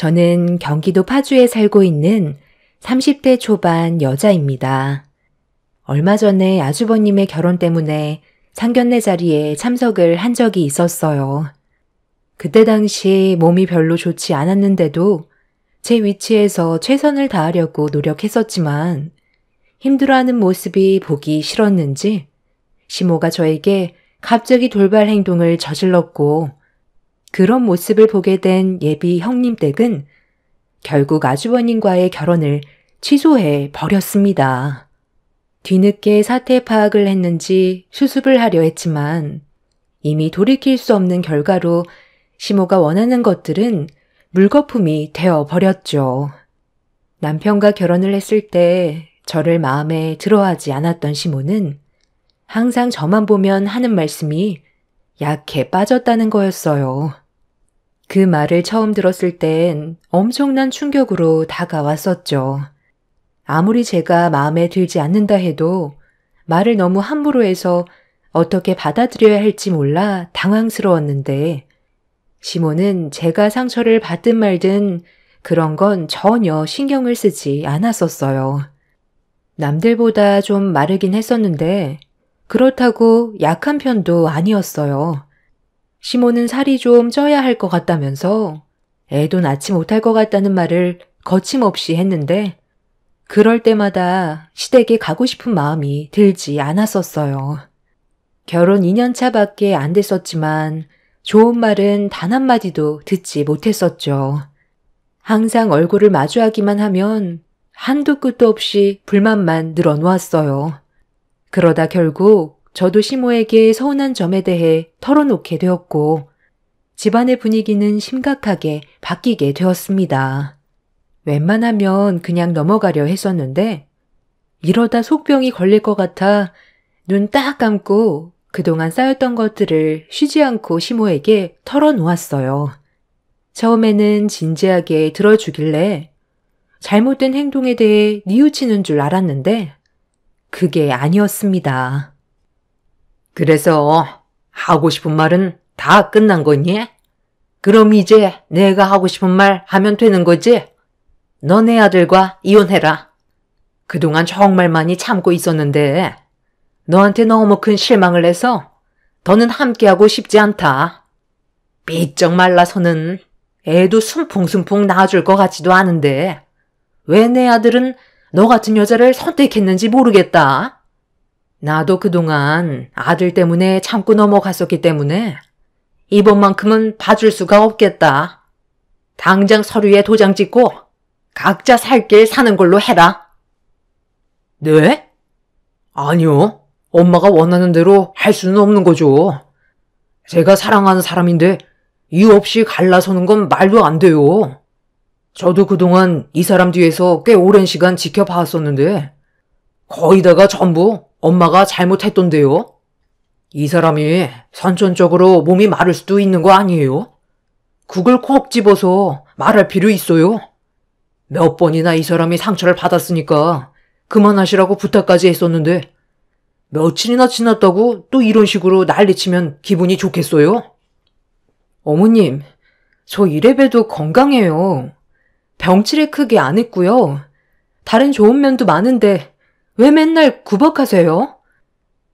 저는 경기도 파주에 살고 있는 30대 초반 여자입니다. 얼마 전에 아주버님의 결혼 때문에 상견례 자리에 참석을 한 적이 있었어요. 그때 당시 몸이 별로 좋지 않았는데도 제 위치에서 최선을 다하려고 노력했었지만 힘들어하는 모습이 보기 싫었는지 시모가 저에게 갑자기 돌발 행동을 저질렀고 그런 모습을 보게 된 예비 형님 댁은 결국 아주버님과의 결혼을 취소해 버렸습니다. 뒤늦게 사태 파악을 했는지 수습을 하려 했지만 이미 돌이킬 수 없는 결과로 시모가 원하는 것들은 물거품이 되어 버렸죠. 남편과 결혼을 했을 때 저를 마음에 들어하지 않았던 시모는 항상 저만 보면 하는 말씀이 약해 빠졌다는 거였어요. 그 말을 처음 들었을 땐 엄청난 충격으로 다가왔었죠. 아무리 제가 마음에 들지 않는다 해도 말을 너무 함부로 해서 어떻게 받아들여야 할지 몰라 당황스러웠는데 시모는 제가 상처를 받든 말든 그런 건 전혀 신경을 쓰지 않았었어요. 남들보다 좀 마르긴 했었는데 그렇다고 약한 편도 아니었어요. 시모는 살이 좀 쪄야 할 것 같다면서 애도 낳지 못할 것 같다는 말을 거침없이 했는데 그럴 때마다 시댁에 가고 싶은 마음이 들지 않았었어요. 결혼 2년차 밖에 안 됐었지만 좋은 말은 단 한마디도 듣지 못했었죠. 항상 얼굴을 마주하기만 하면 한도 끝도 없이 불만만 늘어놓았어요. 그러다 결국 저도 시모에게 서운한 점에 대해 털어놓게 되었고 집안의 분위기는 심각하게 바뀌게 되었습니다. 웬만하면 그냥 넘어가려 했었는데 이러다 속병이 걸릴 것 같아 눈 딱 감고 그동안 쌓였던 것들을 쉬지 않고 시모에게 털어놓았어요. 처음에는 진지하게 들어주길래 잘못된 행동에 대해 뉘우치는 줄 알았는데 그게 아니었습니다. 그래서 하고 싶은 말은 다 끝난 거니? 그럼 이제 내가 하고 싶은 말 하면 되는 거지? 너네 아들과 이혼해라. 그동안 정말 많이 참고 있었는데 너한테 너무 큰 실망을 해서 더는 함께하고 싶지 않다. 삐쩍 말라서는 애도 숨풍숨풍 낳아줄 것 같지도 않은데 왜 내 아들은 너 같은 여자를 선택했는지 모르겠다. 나도 그동안 아들 때문에 참고 넘어갔었기 때문에 이번만큼은 봐줄 수가 없겠다. 당장 서류에 도장 찍고 각자 살 길 사는 걸로 해라. 네? 아니요. 엄마가 원하는 대로 할 수는 없는 거죠. 제가 사랑하는 사람인데 이유 없이 갈라서는 건 말도 안 돼요. 저도 그동안 이 사람 뒤에서 꽤 오랜 시간 지켜봤었는데 거의다가 전부 엄마가 잘못했던데요. 이 사람이 선천적으로 몸이 마를 수도 있는 거 아니에요? 그걸 콕 집어서 말할 필요 있어요? 몇 번이나 이 사람이 상처를 받았으니까 그만하시라고 부탁까지 했었는데 며칠이나 지났다고 또 이런 식으로 난리치면 기분이 좋겠어요? 어머님, 저 이래봬도 건강해요. 병치레 크게 안 했고요. 다른 좋은 면도 많은데 왜 맨날 구박하세요?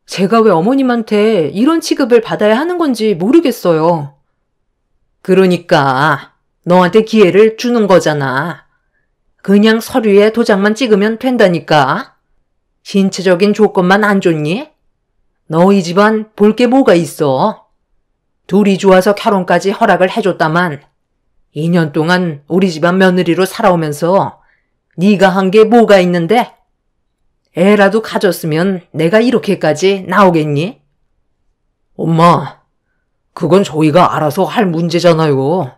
제가 왜 어머님한테 이런 취급을 받아야 하는 건지 모르겠어요. 그러니까 너한테 기회를 주는 거잖아. 그냥 서류에 도장만 찍으면 된다니까. 신체적인 조건만 안 좋니? 너희 집안 볼 게 뭐가 있어? 둘이 좋아서 결혼까지 허락을 해줬다만 2년 동안 우리 집안 며느리로 살아오면서 네가 한 게 뭐가 있는데? 애라도 가졌으면 내가 이렇게까지 나오겠니? 엄마, 그건 저희가 알아서 할 문제잖아요.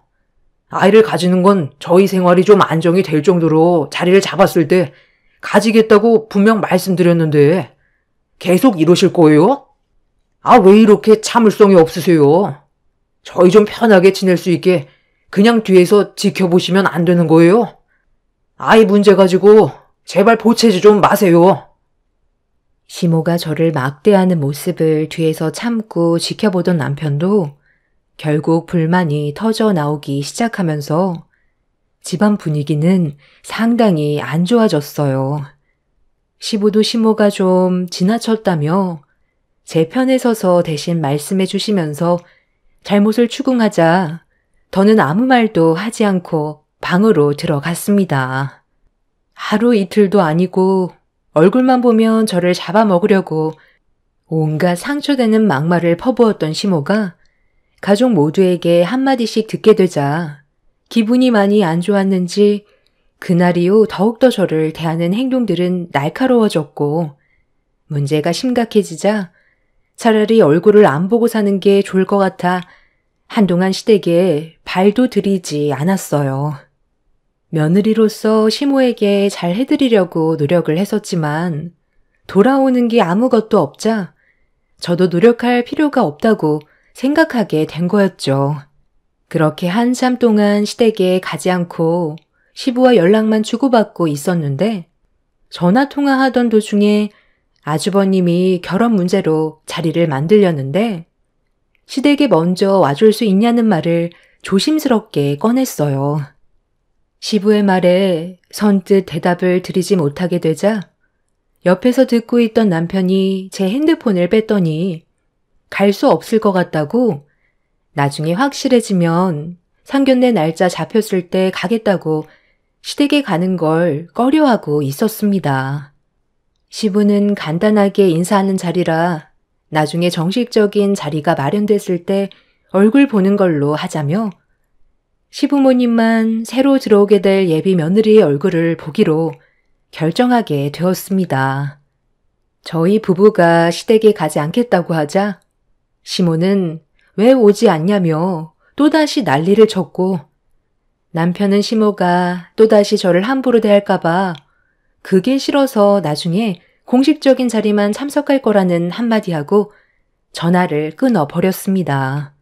아이를 가지는 건 저희 생활이 좀 안정이 될 정도로 자리를 잡았을 때 가지겠다고 분명 말씀드렸는데 계속 이러실 거예요? 아, 왜 이렇게 참을성이 없으세요? 저희 좀 편하게 지낼 수 있게 그냥 뒤에서 지켜보시면 안 되는 거예요? 아이 문제 가지고 제발 보채지 좀 마세요. 시모가 저를 막대하는 모습을 뒤에서 참고 지켜보던 남편도 결국 불만이 터져 나오기 시작하면서 집안 분위기는 상당히 안 좋아졌어요. 시부도 시모가 좀 지나쳤다며 제 편에 서서 대신 말씀해 주시면서 잘못을 추궁하자 더는 아무 말도 하지 않고 방으로 들어갔습니다. 하루 이틀도 아니고 얼굴만 보면 저를 잡아먹으려고 온갖 상처되는 막말을 퍼부었던 시모가 가족 모두에게 한마디씩 듣게 되자 기분이 많이 안 좋았는지 그날 이후 더욱더 저를 대하는 행동들은 날카로워졌고 문제가 심각해지자 차라리 얼굴을 안 보고 사는 게 좋을 것 같아 한동안 시댁에 발도 들이지 않았어요. 며느리로서 시모에게 잘 해드리려고 노력을 했었지만 돌아오는 게 아무것도 없자 저도 노력할 필요가 없다고 생각하게 된 거였죠. 그렇게 한참 동안 시댁에 가지 않고 시부와 연락만 주고받고 있었는데 전화 통화하던 도중에 아주버님이 결혼 문제로 자리를 만들려는데 시댁에 먼저 와줄 수 있냐는 말을 조심스럽게 꺼냈어요. 시부의 말에 선뜻 대답을 드리지 못하게 되자 옆에서 듣고 있던 남편이 제 핸드폰을 뺐더니 갈 수 없을 것 같다고 나중에 확실해지면 상견례 날짜 잡혔을 때 가겠다고 시댁에 가는 걸 꺼려하고 있었습니다. 시부는 간단하게 인사하는 자리라 나중에 정식적인 자리가 마련됐을 때 얼굴 보는 걸로 하자며 시부모님만 새로 들어오게 될 예비 며느리의 얼굴을 보기로 결정하게 되었습니다. 저희 부부가 시댁에 가지 않겠다고 하자 시모는 왜 오지 않냐며 또다시 난리를 쳤고 남편은 시모가 또다시 저를 함부로 대할까봐 그게 싫어서 나중에 공식적인 자리만 참석할 거라는 한마디 하고 전화를 끊어버렸습니다.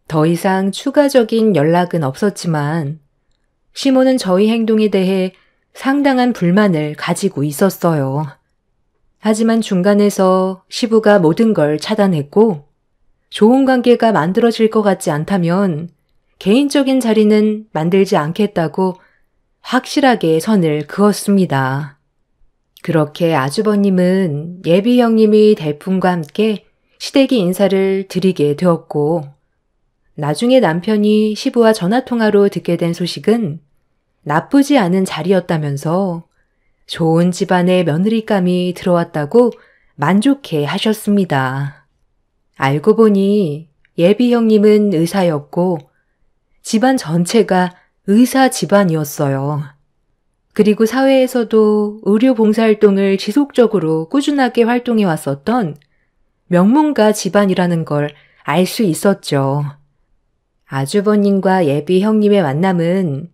더 이상 추가적인 연락은 없었지만 시모는 저희 행동에 대해 상당한 불만을 가지고 있었어요. 하지만 중간에서 시부가 모든 걸 차단했고 좋은 관계가 만들어질 것 같지 않다면 개인적인 자리는 만들지 않겠다고 확실하게 선을 그었습니다. 그렇게 아주버님은 예비 형님이 대품과 함께 시댁에 인사를 드리게 되었고 나중에 남편이 시부와 전화통화로 듣게 된 소식은 나쁘지 않은 자리였다면서 좋은 집안의 며느리감이 들어왔다고 만족해 하셨습니다. 알고 보니 예비 형님은 의사였고 집안 전체가 의사 집안이었어요. 그리고 사회에서도 의료 봉사활동을 지속적으로 꾸준하게 활동해 왔었던 명문가 집안이라는 걸 알 수 있었죠. 아주버님과 예비 형님의 만남은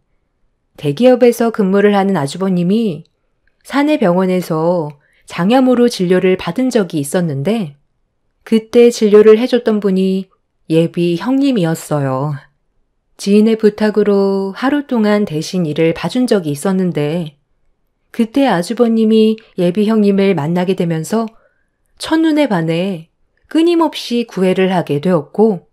대기업에서 근무를 하는 아주버님이 사내 병원에서 장염으로 진료를 받은 적이 있었는데 그때 진료를 해줬던 분이 예비 형님이었어요. 지인의 부탁으로 하루 동안 대신 일을 봐준 적이 있었는데 그때 아주버님이 예비 형님을 만나게 되면서 첫눈에 반해 끊임없이 구애를 하게 되었고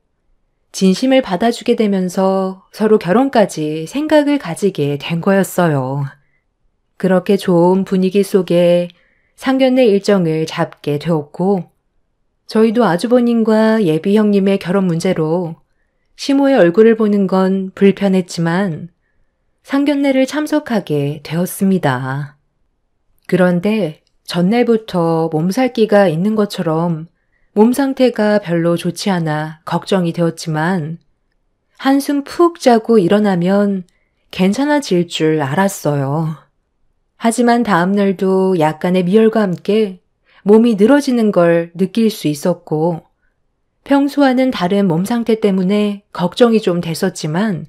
진심을 받아주게 되면서 서로 결혼까지 생각을 가지게 된 거였어요. 그렇게 좋은 분위기 속에 상견례 일정을 잡게 되었고 저희도 아주버님과 예비 형님의 결혼 문제로 시모의 얼굴을 보는 건 불편했지만 상견례를 참석하게 되었습니다. 그런데 전날부터 몸살기가 있는 것처럼 몸 상태가 별로 좋지 않아 걱정이 되었지만 한숨 푹 자고 일어나면 괜찮아질 줄 알았어요. 하지만 다음날도 약간의 미열과 함께 몸이 늘어지는 걸 느낄 수 있었고 평소와는 다른 몸 상태 때문에 걱정이 좀 됐었지만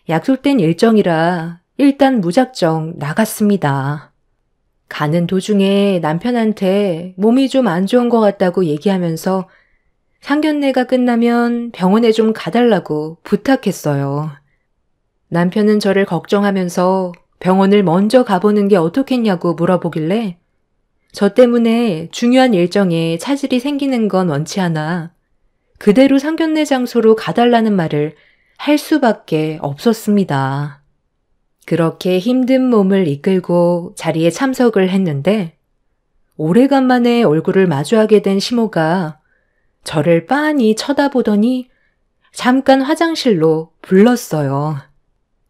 약속된 일정이라 일단 무작정 나갔습니다. 가는 도중에 남편한테 몸이 좀 안 좋은 것 같다고 얘기하면서 상견례가 끝나면 병원에 좀 가달라고 부탁했어요. 남편은 저를 걱정하면서 병원을 먼저 가보는 게 어떻겠냐고 물어보길래 저 때문에 중요한 일정에 차질이 생기는 건 원치 않아 그대로 상견례 장소로 가달라는 말을 할 수밖에 없었습니다. 그렇게 힘든 몸을 이끌고 자리에 참석을 했는데 오래간만에 얼굴을 마주하게 된 시모가 저를 빤히 쳐다보더니 잠깐 화장실로 불렀어요.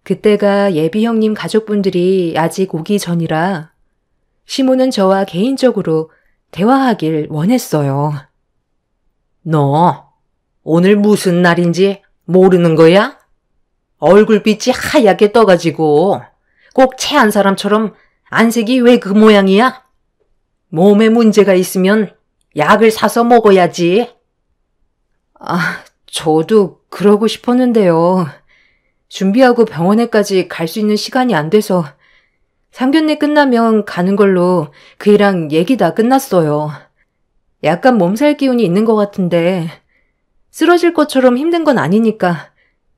그때가 예비 형님 가족분들이 아직 오기 전이라 시모는 저와 개인적으로 대화하길 원했어요. 너 오늘 무슨 날인지 모르는 거야? 얼굴빛이 하얗게 떠가지고 꼭 체한 사람처럼 안색이 왜 그 모양이야? 몸에 문제가 있으면 약을 사서 먹어야지. 저도 그러고 싶었는데요. 준비하고 병원에까지 갈 수 있는 시간이 안 돼서 상견례 끝나면 가는 걸로 그이랑 얘기 다 끝났어요. 약간 몸살 기운이 있는 것 같은데 쓰러질 것처럼 힘든 건 아니니까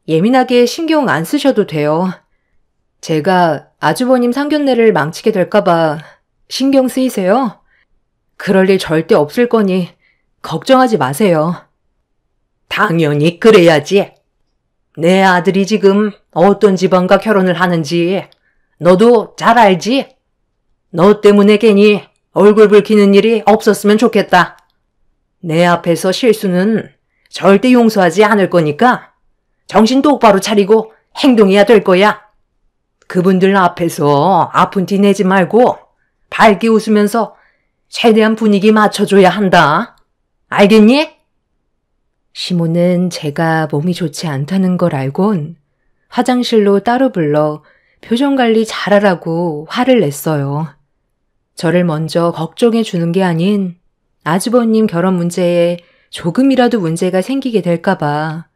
예민하게 신경 안 쓰셔도 돼요. 제가 아주버님 상견례를 망치게 될까봐 신경 쓰이세요? 그럴 일 절대 없을 거니 걱정하지 마세요. 당연히 그래야지. 내 아들이 지금 어떤 집안과 결혼을 하는지 너도 잘 알지? 너 때문에 괜히 얼굴 붉히는 일이 없었으면 좋겠다. 내 앞에서 실수는 절대 용서하지 않을 거니까 정신 똑바로 차리고 행동해야 될 거야. 그분들 앞에서 아픈 티 내지 말고 밝게 웃으면서 최대한 분위기 맞춰줘야 한다. 알겠니? 시모는 제가 몸이 좋지 않다는 걸 알곤 화장실로 따로 불러 표정 관리 잘하라고 화를 냈어요. 저를 먼저 걱정해 주는 게 아닌 아주버님 결혼 문제에 조금이라도 문제가 생기게 될까봐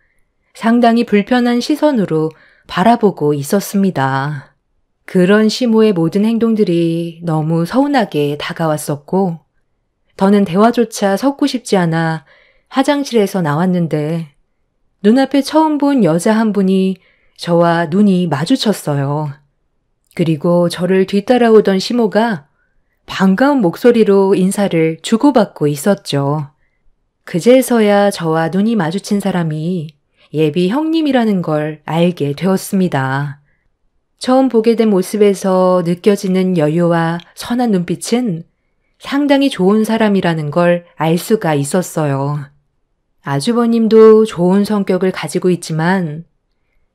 상당히 불편한 시선으로 바라보고 있었습니다. 그런 시모의 모든 행동들이 너무 서운하게 다가왔었고 더는 대화조차 섞고 싶지 않아 화장실에서 나왔는데 눈앞에 처음 본 여자 한 분이 저와 눈이 마주쳤어요. 그리고 저를 뒤따라오던 시모가 반가운 목소리로 인사를 주고받고 있었죠. 그제서야 저와 눈이 마주친 사람이 예비 형님이라는 걸 알게 되었습니다. 처음 보게 된 모습에서 느껴지는 여유와 선한 눈빛은 상당히 좋은 사람이라는 걸 알 수가 있었어요. 아주버님도 좋은 성격을 가지고 있지만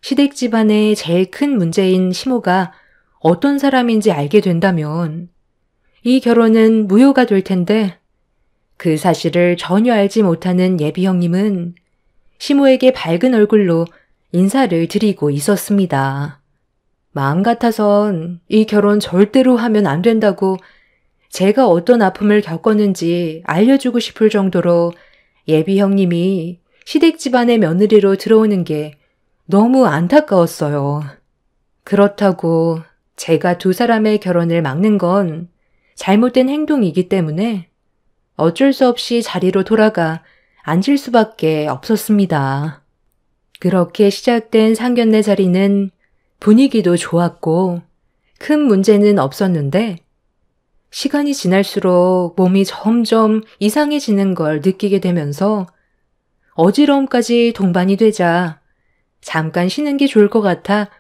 시댁 집안의 제일 큰 문제인 시모가 어떤 사람인지 알게 된다면 이 결혼은 무효가 될 텐데 그 사실을 전혀 알지 못하는 예비 형님은 시모에게 밝은 얼굴로 인사를 드리고 있었습니다. 마음 같아선 이 결혼 절대로 하면 안 된다고 제가 어떤 아픔을 겪었는지 알려주고 싶을 정도로 예비 형님이 시댁 집안의 며느리로 들어오는 게 너무 안타까웠어요. 그렇다고 제가 두 사람의 결혼을 막는 건 잘못된 행동이기 때문에 어쩔 수 없이 자리로 돌아가 앉을 수밖에 없었습니다. 그렇게 시작된 상견례 자리는 분위기도 좋았고 큰 문제는 없었는데 시간이 지날수록 몸이 점점 이상해지는 걸 느끼게 되면서 어지러움까지 동반이 되자 잠깐 쉬는 게 좋을 것 같아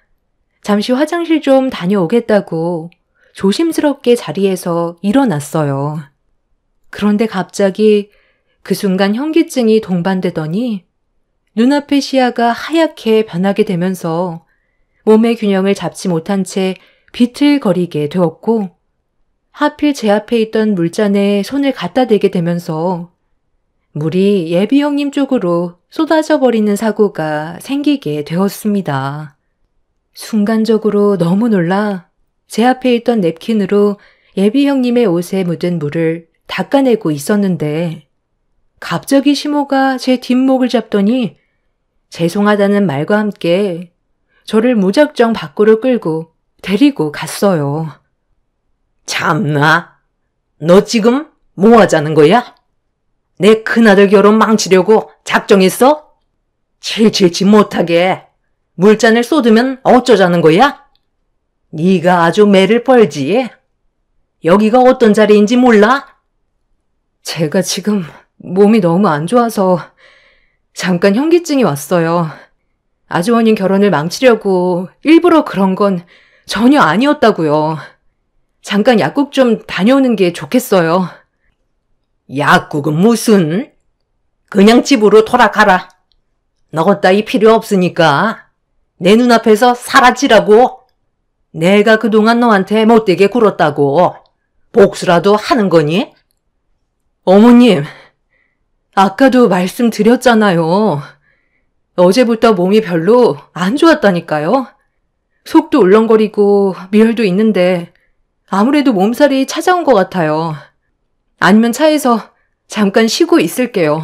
잠시 화장실 좀 다녀오겠다고 조심스럽게 자리에서 일어났어요. 그런데 갑자기 그 순간 현기증이 동반되더니 눈앞의 시야가 하얗게 변하게 되면서 몸의 균형을 잡지 못한 채 비틀거리게 되었고 하필 제 앞에 있던 물잔에 손을 갖다 대게 되면서 물이 예비 형님 쪽으로 쏟아져 버리는 사고가 생기게 되었습니다. 순간적으로 너무 놀라 제 앞에 있던 냅킨으로 예비 형님의 옷에 묻은 물을 닦아내고 있었는데 갑자기 시모가 제 뒷목을 잡더니 죄송하다는 말과 함께 저를 무작정 밖으로 끌고 데리고 갔어요. 참나, 너 지금 뭐 하자는 거야? 내 큰아들 결혼 망치려고 작정했어? 칠칠치 못하게 물잔을 쏟으면 어쩌자는 거야? 네가 아주 매를 벌지. 여기가 어떤 자리인지 몰라? 제가 지금 몸이 너무 안 좋아서 잠깐 현기증이 왔어요. 아주버님 결혼을 망치려고 일부러 그런 건 전혀 아니었다고요. 잠깐 약국 좀 다녀오는 게 좋겠어요. 약국은 무슨? 그냥 집으로 돌아가라. 너 따위 필요 없으니까 내 눈앞에서 사라지라고. 내가 그동안 너한테 못되게 굴었다고 복수라도 하는 거니? 어머님, 아까도 말씀드렸잖아요. 어제부터 몸이 별로 안 좋았다니까요. 속도 울렁거리고 미열도 있는데 아무래도 몸살이 찾아온 것 같아요. 아니면 차에서 잠깐 쉬고 있을게요.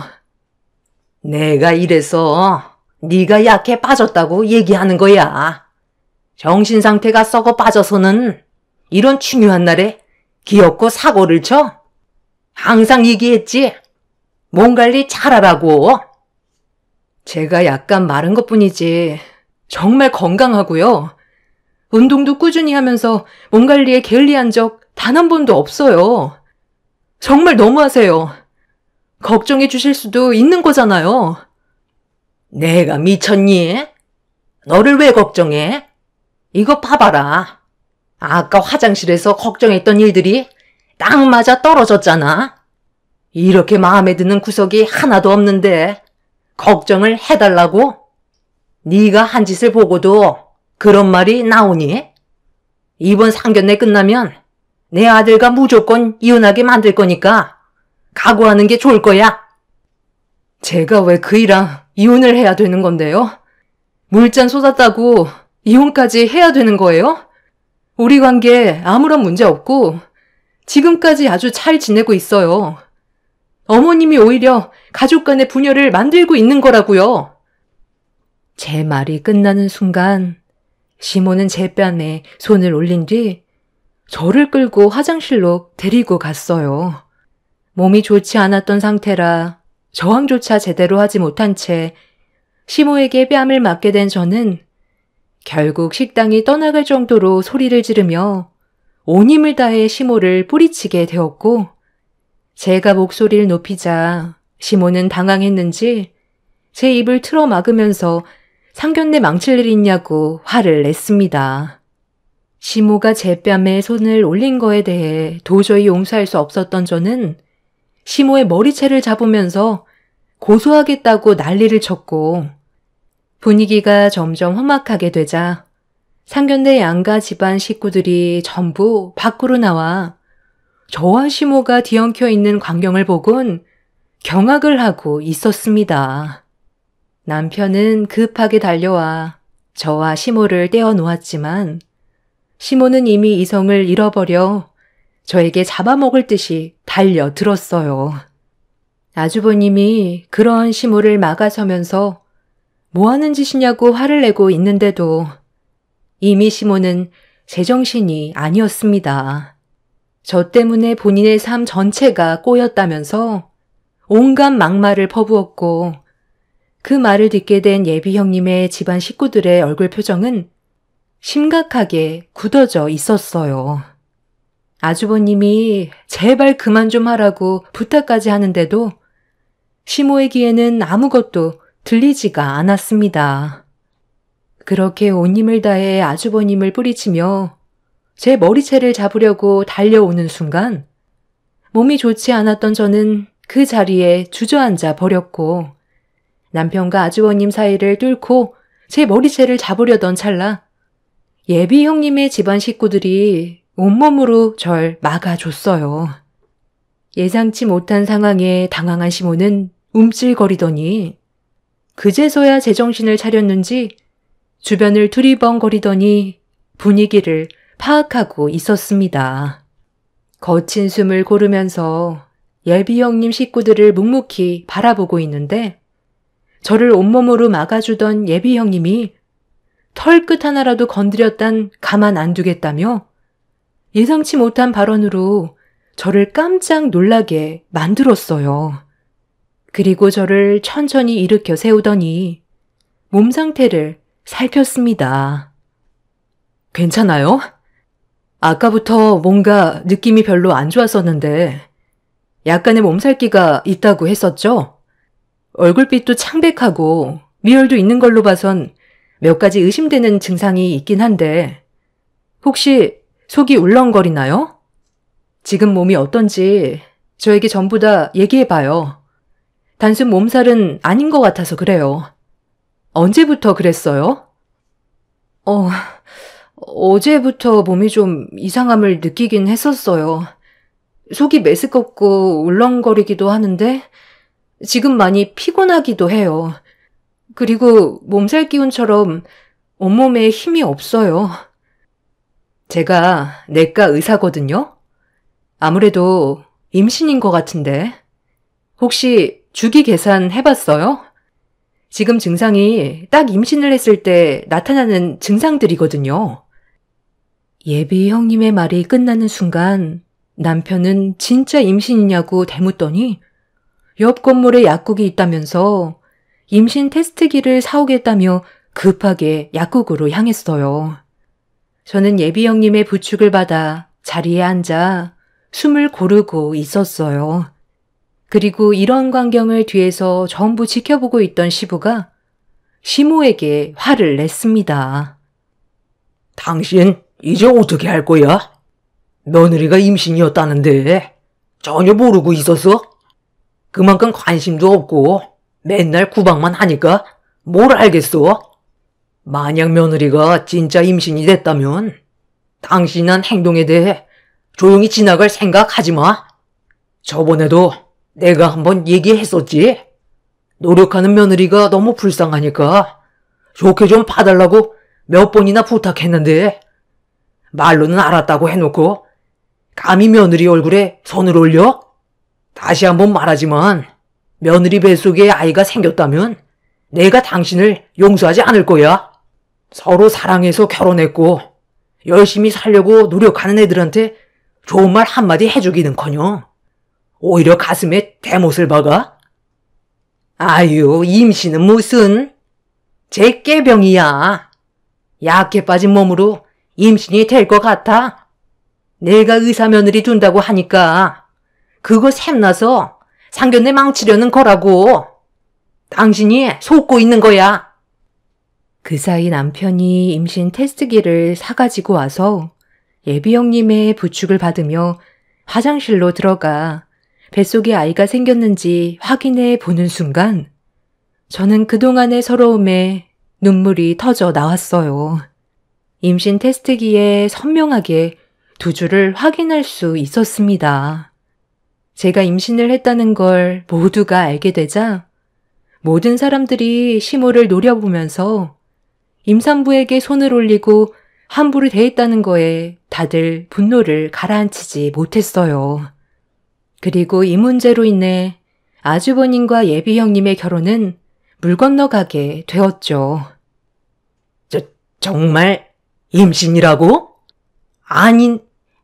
내가 이래서 네가 약해 빠졌다고 얘기하는 거야. 정신 상태가 썩어 빠져서는 이런 중요한 날에 기어코 사고를 쳐? 항상 얘기했지. 몸 관리 잘하라고. 제가 약간 마른 것뿐이지 정말 건강하고요. 운동도 꾸준히 하면서 몸 관리에 게을리한 적 단 한 번도 없어요. 정말 너무하세요. 걱정해 주실 수도 있는 거잖아요. 내가 미쳤니? 너를 왜 걱정해? 이거 봐봐라. 아까 화장실에서 걱정했던 일들이 딱 맞아 떨어졌잖아. 이렇게 마음에 드는 구석이 하나도 없는데 걱정을 해달라고? 네가 한 짓을 보고도 그런 말이 나오니? 이번 상견례 끝나면 내 아들과 무조건 이혼하게 만들 거니까 각오하는 게 좋을 거야. 제가 왜 그이랑 이혼을 해야 되는 건데요? 물잔 쏟았다고 이혼까지 해야 되는 거예요? 우리 관계 아무런 문제 없고 지금까지 아주 잘 지내고 있어요. 어머님이 오히려 가족 간의 분열을 만들고 있는 거라고요. 제 말이 끝나는 순간 시모는 제 뺨에 손을 올린 뒤 저를 끌고 화장실로 데리고 갔어요. 몸이 좋지 않았던 상태라 저항조차 제대로 하지 못한 채 시모에게 뺨을 맞게 된 저는 결국 식당이 떠나갈 정도로 소리를 지르며 온 힘을 다해 시모를 뿌리치게 되었고 제가 목소리를 높이자 시모는 당황했는지 제 입을 틀어 막으면서 상견례 망칠 일 있냐고 화를 냈습니다. 시모가 제 뺨에 손을 올린 거에 대해 도저히 용서할 수 없었던 저는 시모의 머리채를 잡으면서 고소하겠다고 난리를 쳤고 분위기가 점점 험악하게 되자 상견례 양가 집안 식구들이 전부 밖으로 나와 저와 시모가 뒤엉켜 있는 광경을 보곤 경악을 하고 있었습니다. 남편은 급하게 달려와 저와 시모를 떼어 놓았지만 시모는 이미 이성을 잃어버려 저에게 잡아먹을 듯이 달려들었어요. 아주버님이 그런 시모를 막아서면서 뭐하는 짓이냐고 화를 내고 있는데도 이미 시모는 제정신이 아니었습니다. 저 때문에 본인의 삶 전체가 꼬였다면서 온갖 막말을 퍼부었고 그 말을 듣게 된 예비 형님의 집안 식구들의 얼굴 표정은 심각하게 굳어져 있었어요. 아주버님이 제발 그만 좀 하라고 부탁까지 하는데도 시모의 귀에는 아무것도 들리지가 않았습니다. 그렇게 온 힘을 다해 아주버님을 뿌리치며 제 머리채를 잡으려고 달려오는 순간 몸이 좋지 않았던 저는 그 자리에 주저앉아 버렸고 남편과 아주버님 사이를 뚫고 제 머리채를 잡으려던 찰나 예비 형님의 집안 식구들이 온몸으로 절 막아줬어요. 예상치 못한 상황에 당황한 시모는 움찔거리더니 그제서야 제정신을 차렸는지 주변을 두리번거리더니 분위기를 파악하고 있었습니다. 거친 숨을 고르면서 예비 형님 식구들을 묵묵히 바라보고 있는데 저를 온몸으로 막아주던 예비 형님이 털끝 하나라도 건드렸단 가만 안 두겠다며 예상치 못한 발언으로 저를 깜짝 놀라게 만들었어요. 그리고 저를 천천히 일으켜 세우더니 몸 상태를 살폈습니다. 괜찮아요? 아까부터 뭔가 느낌이 별로 안 좋았었는데 약간의 몸살기가 있다고 했었죠? 얼굴빛도 창백하고 미열도 있는 걸로 봐선 몇 가지 의심되는 증상이 있긴 한데 혹시 속이 울렁거리나요? 지금 몸이 어떤지 저에게 전부 다 얘기해봐요. 단순 몸살은 아닌 것 같아서 그래요. 언제부터 그랬어요? 어제부터 몸이 좀 이상함을 느끼긴 했었어요. 속이 메스껍고 울렁거리기도 하는데 지금 많이 피곤하기도 해요. 그리고 몸살 기운처럼 온몸에 힘이 없어요. 제가 내과 의사거든요. 아무래도 임신인 것 같은데 혹시 주기 계산 해봤어요? 지금 증상이 딱 임신을 했을 때 나타나는 증상들이거든요. 예비 형님의 말이 끝나는 순간 남편은 진짜 임신이냐고 대묻더니 옆 건물에 약국이 있다면서 임신 테스트기를 사오겠다며 급하게 약국으로 향했어요. 저는 예비 형님의 부축을 받아 자리에 앉아 숨을 고르고 있었어요. 그리고 이런 광경을 뒤에서 전부 지켜보고 있던 시부가 시모에게 화를 냈습니다. 당신 이제 어떻게 할 거야? 며느리가 임신이었다는데 전혀 모르고 있었어? 그만큼 관심도 없고 맨날 구박만 하니까 뭘 알겠어? 만약 며느리가 진짜 임신이 됐다면 당신한 행동에 대해 조용히 지나갈 생각하지 마. 저번에도 내가 한번 얘기했었지. 노력하는 며느리가 너무 불쌍하니까 좋게 좀 봐달라고 몇 번이나 부탁했는데 말로는 알았다고 해놓고 감히 며느리 얼굴에 손을 올려? 다시 한번 말하지만 며느리 뱃속에 아이가 생겼다면 내가 당신을 용서하지 않을 거야. 서로 사랑해서 결혼했고 열심히 살려고 노력하는 애들한테 좋은 말 한마디 해주기는커녕 오히려 가슴에 대못을 박아? 아유, 임신은 무슨 제깨병이야. 약해 빠진 몸으로 임신이 될 것 같아? 내가 의사 며느리 둔다고 하니까 그거 샘나서 상견례 망치려는 거라고. 당신이 속고 있는 거야. 그 사이 남편이 임신 테스트기를 사가지고 와서 예비 형님의 부축을 받으며 화장실로 들어가 뱃속에 아이가 생겼는지 확인해 보는 순간 저는 그동안의 서러움에 눈물이 터져 나왔어요. 임신 테스트기에 선명하게 두 줄을 확인할 수 있었습니다. 제가 임신을 했다는 걸 모두가 알게 되자 모든 사람들이 시모를 노려보면서 임산부에게 손을 올리고 함부로 대했다는 거에 다들 분노를 가라앉히지 못했어요. 그리고 이 문제로 인해 아주버님과 예비 형님의 결혼은 물 건너가게 되었죠. 정말 임신이라고? 아니,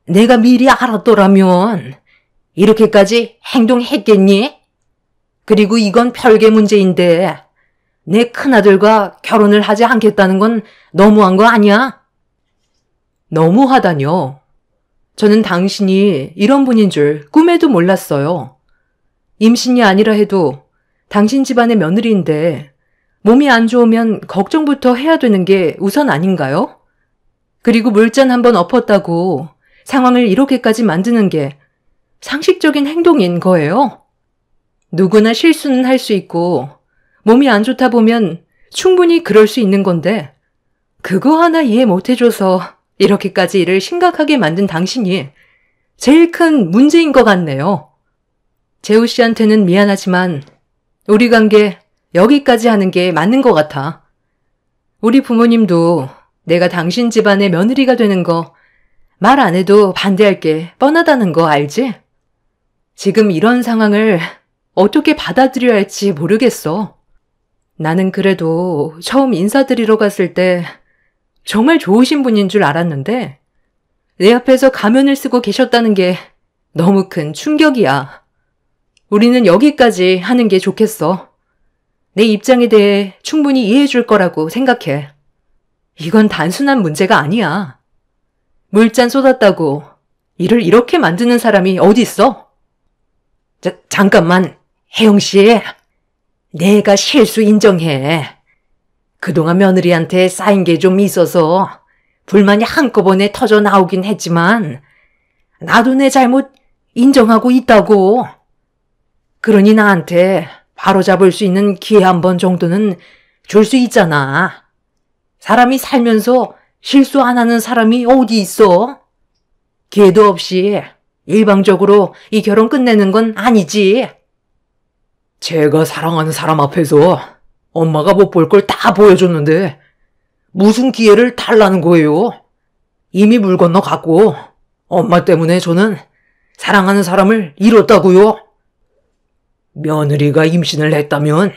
내가 미리 알았더라면 이렇게까지 행동했겠니? 그리고 이건 별개 문제인데 내 큰아들과 결혼을 하지 않겠다는 건 너무한 거 아니야? 너무하다뇨. 저는 당신이 이런 분인 줄 꿈에도 몰랐어요. 임신이 아니라 해도 당신 집안의 며느리인데 몸이 안 좋으면 걱정부터 해야 되는 게 우선 아닌가요? 그리고 물잔 한번 엎었다고 상황을 이렇게까지 만드는 게 상식적인 행동인 거예요. 누구나 실수는 할 수 있고 몸이 안 좋다 보면 충분히 그럴 수 있는 건데 그거 하나 이해 못 해줘서 이렇게까지 일을 심각하게 만든 당신이 제일 큰 문제인 것 같네요. 재우 씨한테는 미안하지만 우리 관계 여기까지 하는 게 맞는 것 같아. 우리 부모님도 내가 당신 집안의 며느리가 되는 거 말 안 해도 반대할 게 뻔하다는 거 알지? 지금 이런 상황을 어떻게 받아들여야 할지 모르겠어. 나는 그래도 처음 인사드리러 갔을 때 정말 좋으신 분인 줄 알았는데 내 앞에서 가면을 쓰고 계셨다는 게 너무 큰 충격이야. 우리는 여기까지 하는 게 좋겠어. 내 입장에 대해 충분히 이해해 줄 거라고 생각해. 이건 단순한 문제가 아니야. 물잔 쏟았다고 일을 이렇게 만드는 사람이 어디 있어? 잠깐만, 혜영씨. 내가 실수 인정해. 그동안 며느리한테 쌓인 게 좀 있어서 불만이 한꺼번에 터져 나오긴 했지만 나도 내 잘못 인정하고 있다고. 그러니 나한테 바로잡을 수 있는 기회 한 번 정도는 줄 수 있잖아. 사람이 살면서 실수 안 하는 사람이 어디 있어? 기회도 없이 일방적으로 이 결혼 끝내는 건 아니지. 제가 사랑하는 사람 앞에서 엄마가 못 볼 걸 다 보여줬는데 무슨 기회를 달라는 거예요? 이미 물 건너 갔고 엄마 때문에 저는 사랑하는 사람을 잃었다고요. 며느리가 임신을 했다면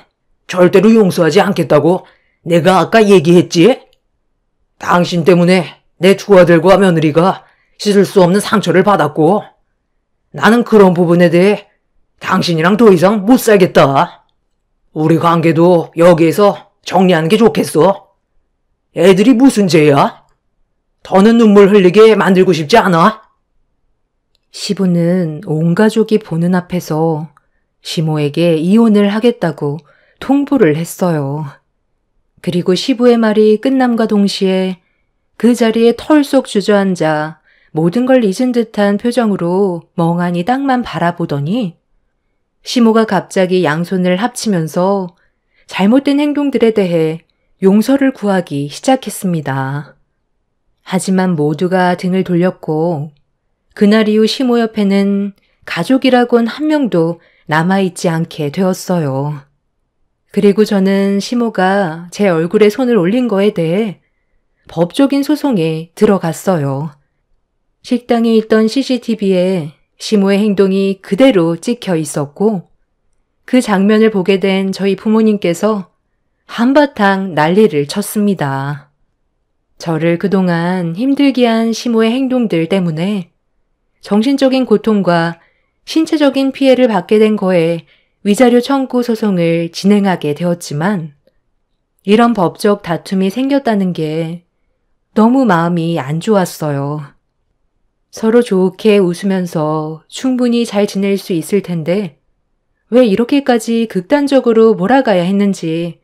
절대로 용서하지 않겠다고 내가 아까 얘기했지? 당신 때문에 내 두 아들과 며느리가 씻을 수 없는 상처를 받았고 나는 그런 부분에 대해 당신이랑 더 이상 못 살겠다. 우리 관계도 여기에서 정리하는 게 좋겠어. 애들이 무슨 죄야? 더는 눈물 흘리게 만들고 싶지 않아? 시부는 온 가족이 보는 앞에서 시모에게 이혼을 하겠다고 통보를 했어요. 그리고 시부의 말이 끝남과 동시에 그 자리에 털썩 주저앉아 모든 걸 잊은 듯한 표정으로 멍하니 땅만 바라보더니 시모가 갑자기 양손을 합치면서 잘못된 행동들에 대해 용서를 구하기 시작했습니다. 하지만 모두가 등을 돌렸고 그날 이후 시모 옆에는 가족이라곤 한 명도 남아있지 않게 되었어요. 그리고 저는 시모가 제 얼굴에 손을 올린 거에 대해 법적인 소송에 들어갔어요. 식당에 있던 CCTV에 시모의 행동이 그대로 찍혀 있었고 그 장면을 보게 된 저희 부모님께서 한바탕 난리를 쳤습니다. 저를 그동안 힘들게 한 시모의 행동들 때문에 정신적인 고통과 신체적인 피해를 받게 된 거에 위자료 청구 소송을 진행하게 되었지만 이런 법적 다툼이 생겼다는 게 너무 마음이 안 좋았어요. 서로 좋게 웃으면서 충분히 잘 지낼 수 있을 텐데 왜 이렇게까지 극단적으로 몰아가야 했는지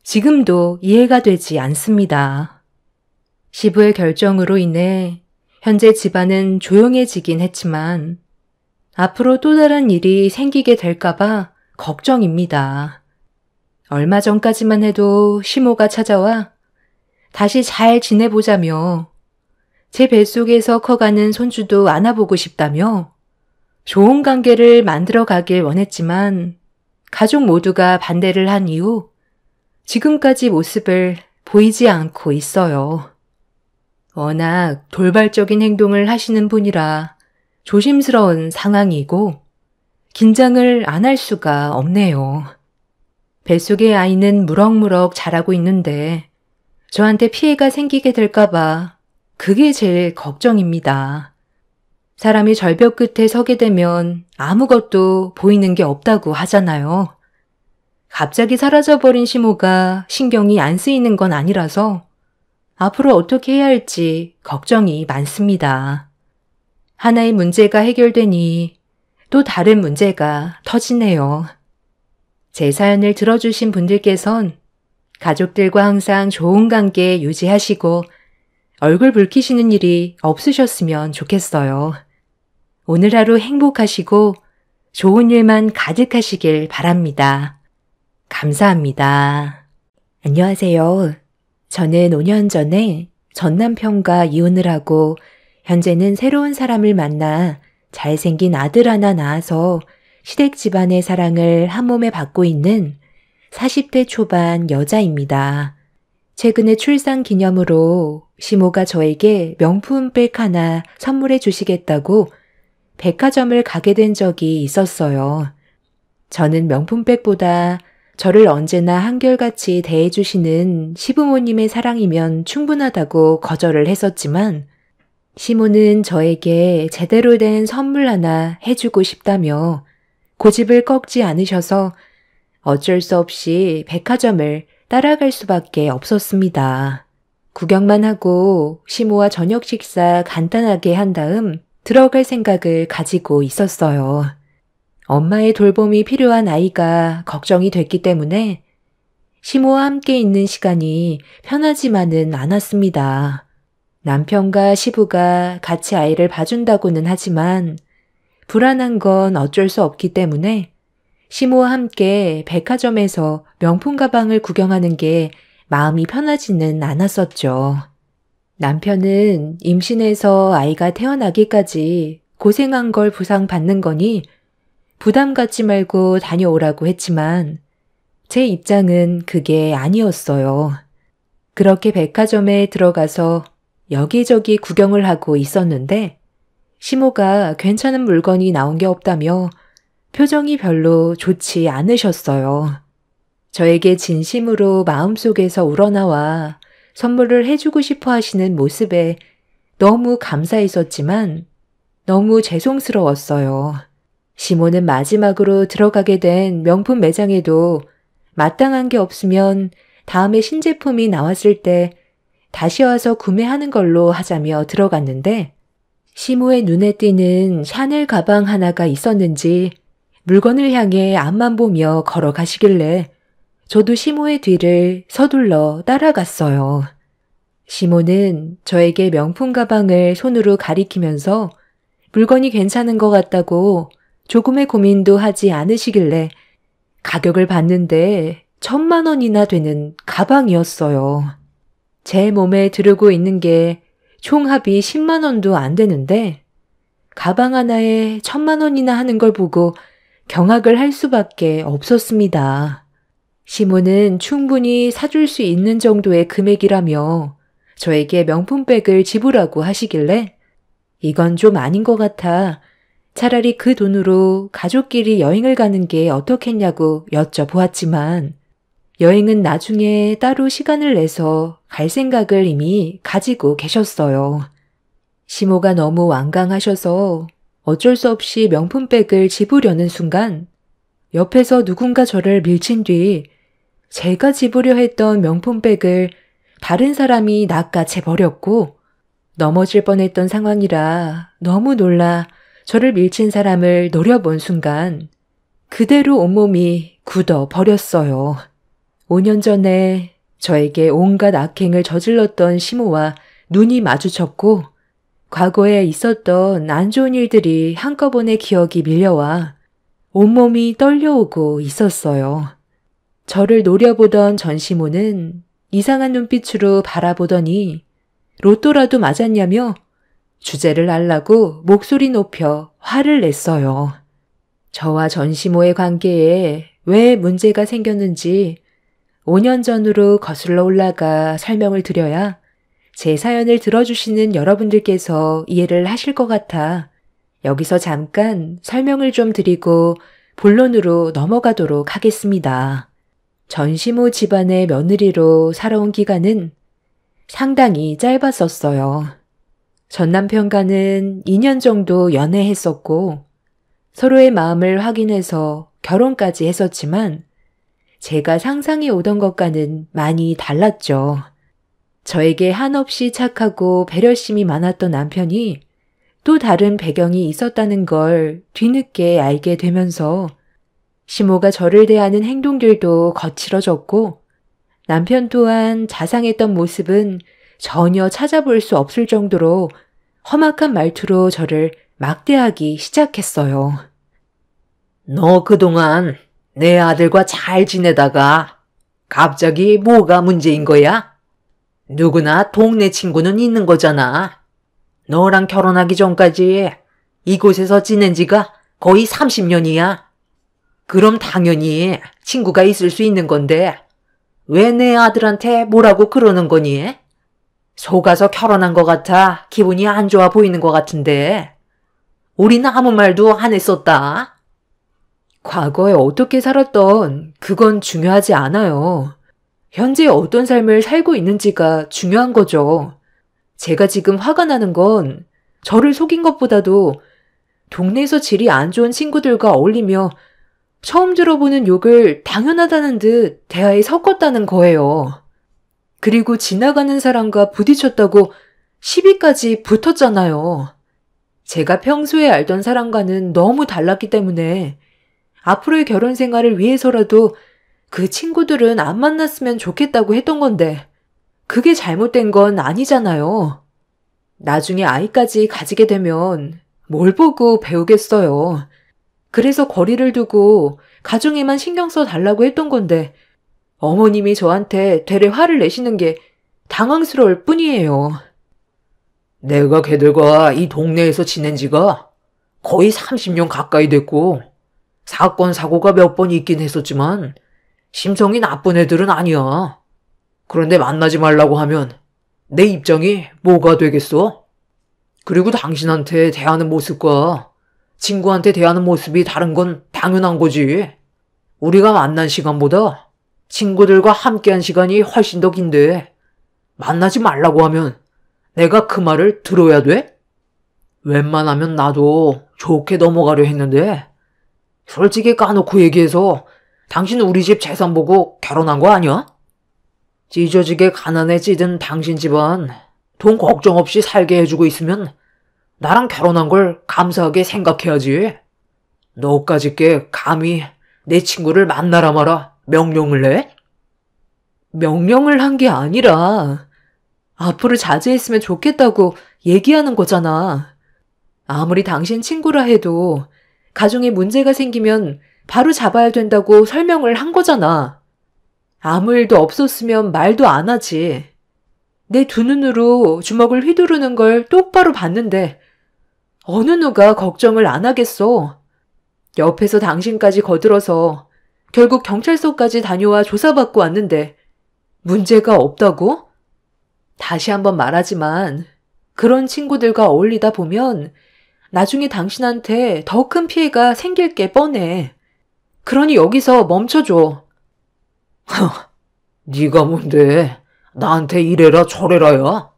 지금도 이해가 되지 않습니다. 시부의 결정으로 인해 현재 집안은 조용해지긴 했지만 앞으로 또 다른 일이 생기게 될까봐 걱정입니다. 얼마 전까지만 해도 시모가 찾아와 다시 잘 지내보자며 제 뱃속에서 커가는 손주도 안아보고 싶다며 좋은 관계를 만들어 가길 원했지만 가족 모두가 반대를 한 이후 지금까지 모습을 보이지 않고 있어요. 워낙 돌발적인 행동을 하시는 분이라 조심스러운 상황이고 긴장을 안 할 수가 없네요. 뱃속의 아이는 무럭무럭 자라고 있는데 저한테 피해가 생기게 될까봐 그게 제일 걱정입니다. 사람이 절벽 끝에 서게 되면 아무것도 보이는 게 없다고 하잖아요. 갑자기 사라져버린 시모가 신경이 안 쓰이는 건 아니라서 앞으로 어떻게 해야 할지 걱정이 많습니다. 하나의 문제가 해결되니 또 다른 문제가 터지네요. 제 사연을 들어주신 분들께선 가족들과 항상 좋은 관계 유지하시고 얼굴 붉히시는 일이 없으셨으면 좋겠어요. 오늘 하루 행복하시고 좋은 일만 가득하시길 바랍니다. 감사합니다. 안녕하세요. 저는 5년 전에 전 남편과 이혼을 하고 현재는 새로운 사람을 만나 잘생긴 아들 하나 낳아서 시댁 집안의 사랑을 한 몸에 받고 있는 40대 초반 여자입니다. 최근에 출산 기념으로 시모가 저에게 명품백 하나 선물해 주시겠다고 백화점을 가게 된 적이 있었어요. 저는 명품백보다 저를 언제나 한결같이 대해주시는 시부모님의 사랑이면 충분하다고 거절을 했었지만 시모는 저에게 제대로 된 선물 하나 해주고 싶다며 고집을 꺾지 않으셔서 어쩔 수 없이 백화점을 따라갈 수밖에 없었습니다. 구경만 하고 시모와 저녁 식사 간단하게 한 다음 들어갈 생각을 가지고 있었어요. 엄마의 돌봄이 필요한 아이가 걱정이 됐기 때문에 시모와 함께 있는 시간이 편하지만은 않았습니다. 남편과 시부가 같이 아이를 봐준다고는 하지만 불안한 건 어쩔 수 없기 때문에 시모와 함께 백화점에서 명품 가방을 구경하는 게 마음이 편하지는 않았었죠. 남편은 임신해서 아이가 태어나기까지 고생한 걸 보상받는 거니 부담 갖지 말고 다녀오라고 했지만 제 입장은 그게 아니었어요. 그렇게 백화점에 들어가서 여기저기 구경을 하고 있었는데 시모가 괜찮은 물건이 나온 게 없다며 표정이 별로 좋지 않으셨어요. 저에게 진심으로 마음속에서 우러나와 선물을 해주고 싶어 하시는 모습에 너무 감사했었지만 너무 죄송스러웠어요. 시모는 마지막으로 들어가게 된 명품 매장에도 마땅한 게 없으면 다음에 신제품이 나왔을 때 다시 와서 구매하는 걸로 하자며 들어갔는데 시모의 눈에 띄는 샤넬 가방 하나가 있었는지 물건을 향해 앞만 보며 걸어가시길래 저도 시모의 뒤를 서둘러 따라갔어요. 시모는 저에게 명품 가방을 손으로 가리키면서 물건이 괜찮은 것 같다고 조금의 고민도 하지 않으시길래 가격을 봤는데 1,000만 원이나 되는 가방이었어요. 제 몸에 두르고 있는 게 총합이 10만 원도 안 되는데 가방 하나에 1,000만 원이나 하는 걸 보고 경악을 할 수밖에 없었습니다. 시모는 충분히 사줄 수 있는 정도의 금액이라며 저에게 명품백을 지불하고 하시길래 이건 좀 아닌 것 같아 차라리 그 돈으로 가족끼리 여행을 가는 게 어떻겠냐고 여쭤보았지만 여행은 나중에 따로 시간을 내서 갈 생각을 이미 가지고 계셨어요. 시모가 너무 완강하셔서 어쩔 수 없이 명품백을 집으려는 순간 옆에서 누군가 저를 밀친 뒤 제가 집으려 했던 명품백을 다른 사람이 낚아채 버렸고 넘어질 뻔했던 상황이라 너무 놀라 저를 밀친 사람을 노려본 순간 그대로 온몸이 굳어 버렸어요. 5년 전에 저에게 온갖 악행을 저질렀던 시모와 눈이 마주쳤고 과거에 있었던 안 좋은 일들이 한꺼번에 기억이 밀려와 온몸이 떨려오고 있었어요. 저를 노려보던 전시모는 이상한 눈빛으로 바라보더니 로또라도 맞았냐며 주제를 알라고 목소리 높여 화를 냈어요. 저와 전시모의 관계에 왜 문제가 생겼는지 5년 전으로 거슬러 올라가 설명을 드려야 제 사연을 들어주시는 여러분들께서 이해를 하실 것 같아 여기서 잠깐 설명을 좀 드리고 본론으로 넘어가도록 하겠습니다. 전시모 집안의 며느리로 살아온 기간은 상당히 짧았었어요. 전 남편과는 2년 정도 연애했었고 서로의 마음을 확인해서 결혼까지 했었지만 제가 상상해 오던 것과는 많이 달랐죠. 저에게 한없이 착하고 배려심이 많았던 남편이 또 다른 배경이 있었다는 걸 뒤늦게 알게 되면서 시모가 저를 대하는 행동들도 거칠어졌고 남편 또한 자상했던 모습은 전혀 찾아볼 수 없을 정도로 험악한 말투로 저를 막대하기 시작했어요. 너 그동안 내 아들과 잘 지내다가 갑자기 뭐가 문제인 거야? 누구나 동네 친구는 있는 거잖아. 너랑 결혼하기 전까지 이곳에서 지낸 지가 거의 30년이야. 그럼 당연히 친구가 있을 수 있는 건데 왜 내 아들한테 뭐라고 그러는 거니? 속아서 결혼한 것 같아 기분이 안 좋아 보이는 것 같은데 우리는 아무 말도 안 했었다. 과거에 어떻게 살았던 그건 중요하지 않아요. 현재 어떤 삶을 살고 있는지가 중요한 거죠. 제가 지금 화가 나는 건 저를 속인 것보다도 동네에서 질이 안 좋은 친구들과 어울리며 처음 들어보는 욕을 당연하다는 듯 대화에 섞었다는 거예요. 그리고 지나가는 사람과 부딪혔다고 시비까지 붙었잖아요. 제가 평소에 알던 사람과는 너무 달랐기 때문에 앞으로의 결혼 생활을 위해서라도 그 친구들은 안 만났으면 좋겠다고 했던 건데 그게 잘못된 건 아니잖아요. 나중에 아이까지 가지게 되면 뭘 보고 배우겠어요. 그래서 거리를 두고 가정에만 신경 써 달라고 했던 건데 어머님이 저한테 되레 화를 내시는 게 당황스러울 뿐이에요. 내가 걔들과 이 동네에서 지낸 지가 거의 30년 가까이 됐고 사건 사고가 몇 번 있긴 했었지만 심성이 나쁜 애들은 아니야. 그런데 만나지 말라고 하면 내 입장이 뭐가 되겠어? 그리고 당신한테 대하는 모습과 친구한테 대하는 모습이 다른 건 당연한 거지. 우리가 만난 시간보다 친구들과 함께한 시간이 훨씬 더 긴데 만나지 말라고 하면 내가 그 말을 들어야 돼? 웬만하면 나도 좋게 넘어가려 했는데 솔직히 까놓고 얘기해서 당신 우리 집 재산 보고 결혼한 거 아니야? 찢어지게 가난에 찌든 당신 집안 돈 걱정 없이 살게 해주고 있으면 나랑 결혼한 걸 감사하게 생각해야지. 너까짓 게 감히 내 친구를 만나라 마라 명령을 해? 명령을 한 게 아니라 앞으로 자제했으면 좋겠다고 얘기하는 거잖아. 아무리 당신 친구라 해도 가정에 문제가 생기면 바로 잡아야 된다고 설명을 한 거잖아. 아무 일도 없었으면 말도 안 하지. 내 두 눈으로 주먹을 휘두르는 걸 똑바로 봤는데 어느 누가 걱정을 안 하겠어. 옆에서 당신까지 거들어서 결국 경찰서까지 다녀와 조사받고 왔는데 문제가 없다고? 다시 한번 말하지만 그런 친구들과 어울리다 보면 나중에 당신한테 더 큰 피해가 생길 게 뻔해. 그러니 여기서 멈춰줘. 네가 뭔데 나한테 이래라 저래라야.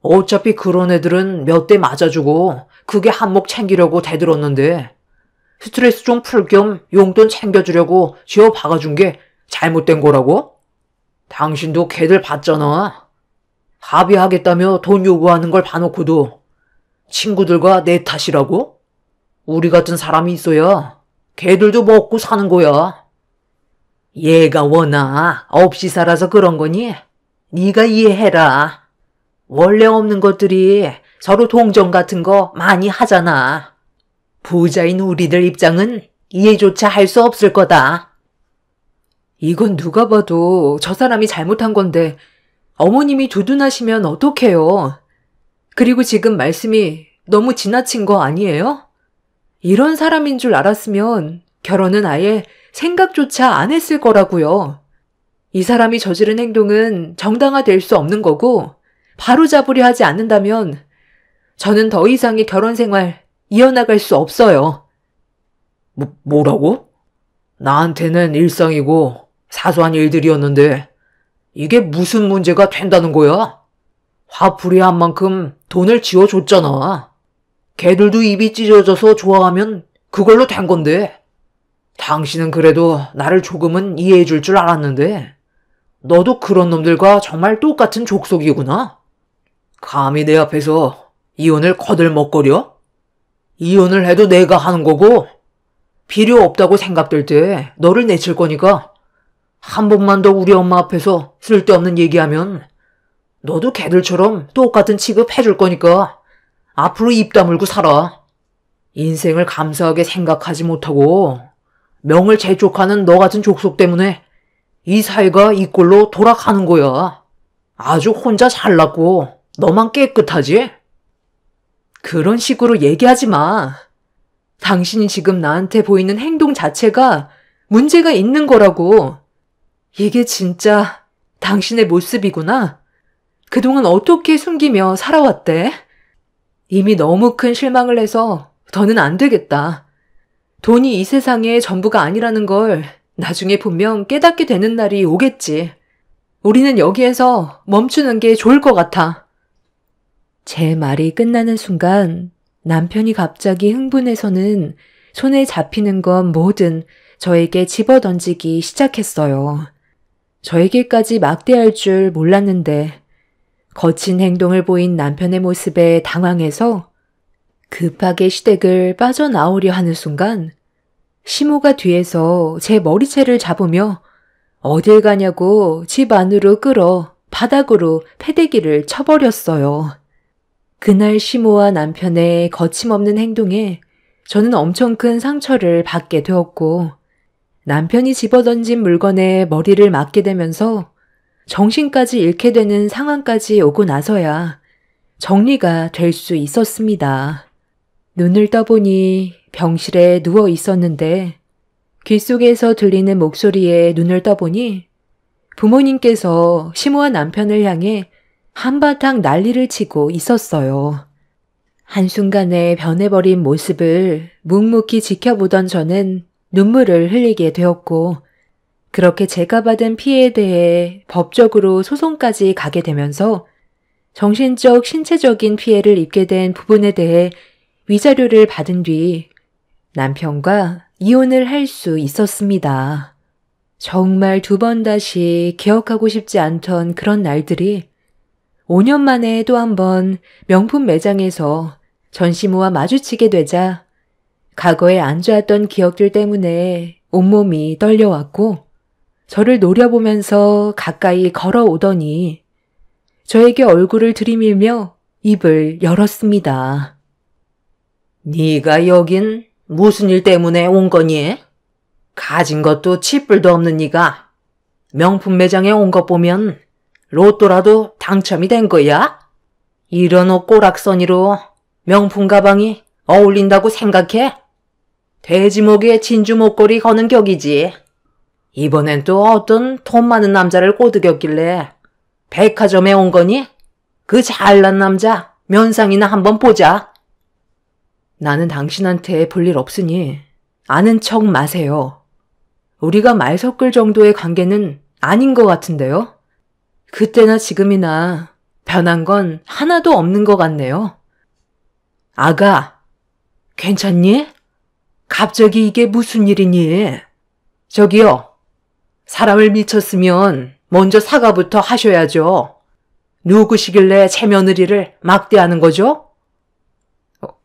어차피 그런 애들은 몇 대 맞아주고 그게 한몫 챙기려고 대들었는데 스트레스 좀 풀 겸 용돈 챙겨주려고 쥐어 박아준 게 잘못된 거라고? 당신도 걔들 봤잖아. 합의하겠다며 돈 요구하는 걸 봐놓고도 친구들과 내 탓이라고? 우리 같은 사람이 있어야 걔들도 먹고 사는 거야. 얘가 워낙 없이 살아서 그런 거니? 네가 이해해라. 원래 없는 것들이 서로 동정 같은 거 많이 하잖아. 부자인 우리들 입장은 이해조차 할 수 없을 거다. 이건 누가 봐도 저 사람이 잘못한 건데 어머님이 두둔하시면 어떡해요. 그리고 지금 말씀이 너무 지나친 거 아니에요? 이런 사람인 줄 알았으면 결혼은 아예 생각조차 안 했을 거라고요. 이 사람이 저지른 행동은 정당화될 수 없는 거고 바로잡으려 하지 않는다면 저는 더 이상의 결혼 생활 이어나갈 수 없어요. 뭐라고? 나한테는 일상이고 사소한 일들이었는데 이게 무슨 문제가 된다는 거야? 화풀이한 만큼 돈을 지어줬잖아. 걔들도 입이 찢어져서 좋아하면 그걸로 된 건데. 당신은 그래도 나를 조금은 이해해줄 줄 알았는데 너도 그런 놈들과 정말 똑같은 족속이구나. 감히 내 앞에서 이혼을 거들먹거려? 이혼을 해도 내가 하는 거고 필요 없다고 생각될 때 너를 내칠 거니까 한 번만 더 우리 엄마 앞에서 쓸데없는 얘기하면 너도 걔들처럼 똑같은 취급해줄 거니까 앞으로 입 다물고 살아. 인생을 감사하게 생각하지 못하고 명을 재촉하는 너 같은 족속 때문에 이 사회가 이 꼴로 돌아가는 거야. 아주 혼자 잘났고 너만 깨끗하지? 그런 식으로 얘기하지 마. 당신이 지금 나한테 보이는 행동 자체가 문제가 있는 거라고. 이게 진짜 당신의 모습이구나. 그동안 어떻게 숨기며 살아왔대? 이미 너무 큰 실망을 해서 더는 안 되겠다. 돈이 이 세상의 전부가 아니라는 걸 나중에 분명 깨닫게 되는 날이 오겠지. 우리는 여기에서 멈추는 게 좋을 것 같아. 제 말이 끝나는 순간 남편이 갑자기 흥분해서는 손에 잡히는 건 뭐든 저에게 집어던지기 시작했어요. 저에게까지 막대할 줄 몰랐는데 거친 행동을 보인 남편의 모습에 당황해서 급하게 시댁을 빠져나오려 하는 순간 시모가 뒤에서 제 머리채를 잡으며 어딜 가냐고 집 안으로 끌어 바닥으로 패대기를 쳐버렸어요. 그날 시모와 남편의 거침없는 행동에 저는 엄청 큰 상처를 받게 되었고 남편이 집어던진 물건에 머리를 맞게 되면서 정신까지 잃게 되는 상황까지 오고 나서야 정리가 될 수 있었습니다. 눈을 떠보니 병실에 누워 있었는데 귓속에서 들리는 목소리에 눈을 떠보니 부모님께서 시모와 남편을 향해 한바탕 난리를 치고 있었어요. 한순간에 변해버린 모습을 묵묵히 지켜보던 저는 눈물을 흘리게 되었고 그렇게 제가 받은 피해에 대해 법적으로 소송까지 가게 되면서 정신적, 신체적인 피해를 입게 된 부분에 대해 위자료를 받은 뒤 남편과 이혼을 할 수 있었습니다. 정말 두 번 다시 기억하고 싶지 않던 그런 날들이 5년 만에 또 한 번 명품 매장에서 전시모와 마주치게 되자 과거에 안 좋았던 기억들 때문에 온몸이 떨려왔고 저를 노려보면서 가까이 걸어오더니 저에게 얼굴을 들이밀며 입을 열었습니다. 네가 여긴 무슨 일 때문에 온 거니? 가진 것도 치뿔도 없는 네가 명품 매장에 온 것 보면 로또라도 당첨이 된 거야? 이런 옷 꼬락서니로 명품 가방이 어울린다고 생각해? 돼지목에 진주 목걸이 거는 격이지. 이번엔 또 어떤 돈 많은 남자를 꼬드겼길래 백화점에 온 거니? 그 잘난 남자 면상이나 한번 보자. 나는 당신한테 볼 일 없으니 아는 척 마세요. 우리가 말 섞을 정도의 관계는 아닌 것 같은데요. 그때나 지금이나 변한 건 하나도 없는 것 같네요. 아가, 괜찮니? 갑자기 이게 무슨 일이니? 저기요, 사람을 미쳤으면 먼저 사과부터 하셔야죠. 누구시길래 제 며느리를 막대하는 거죠?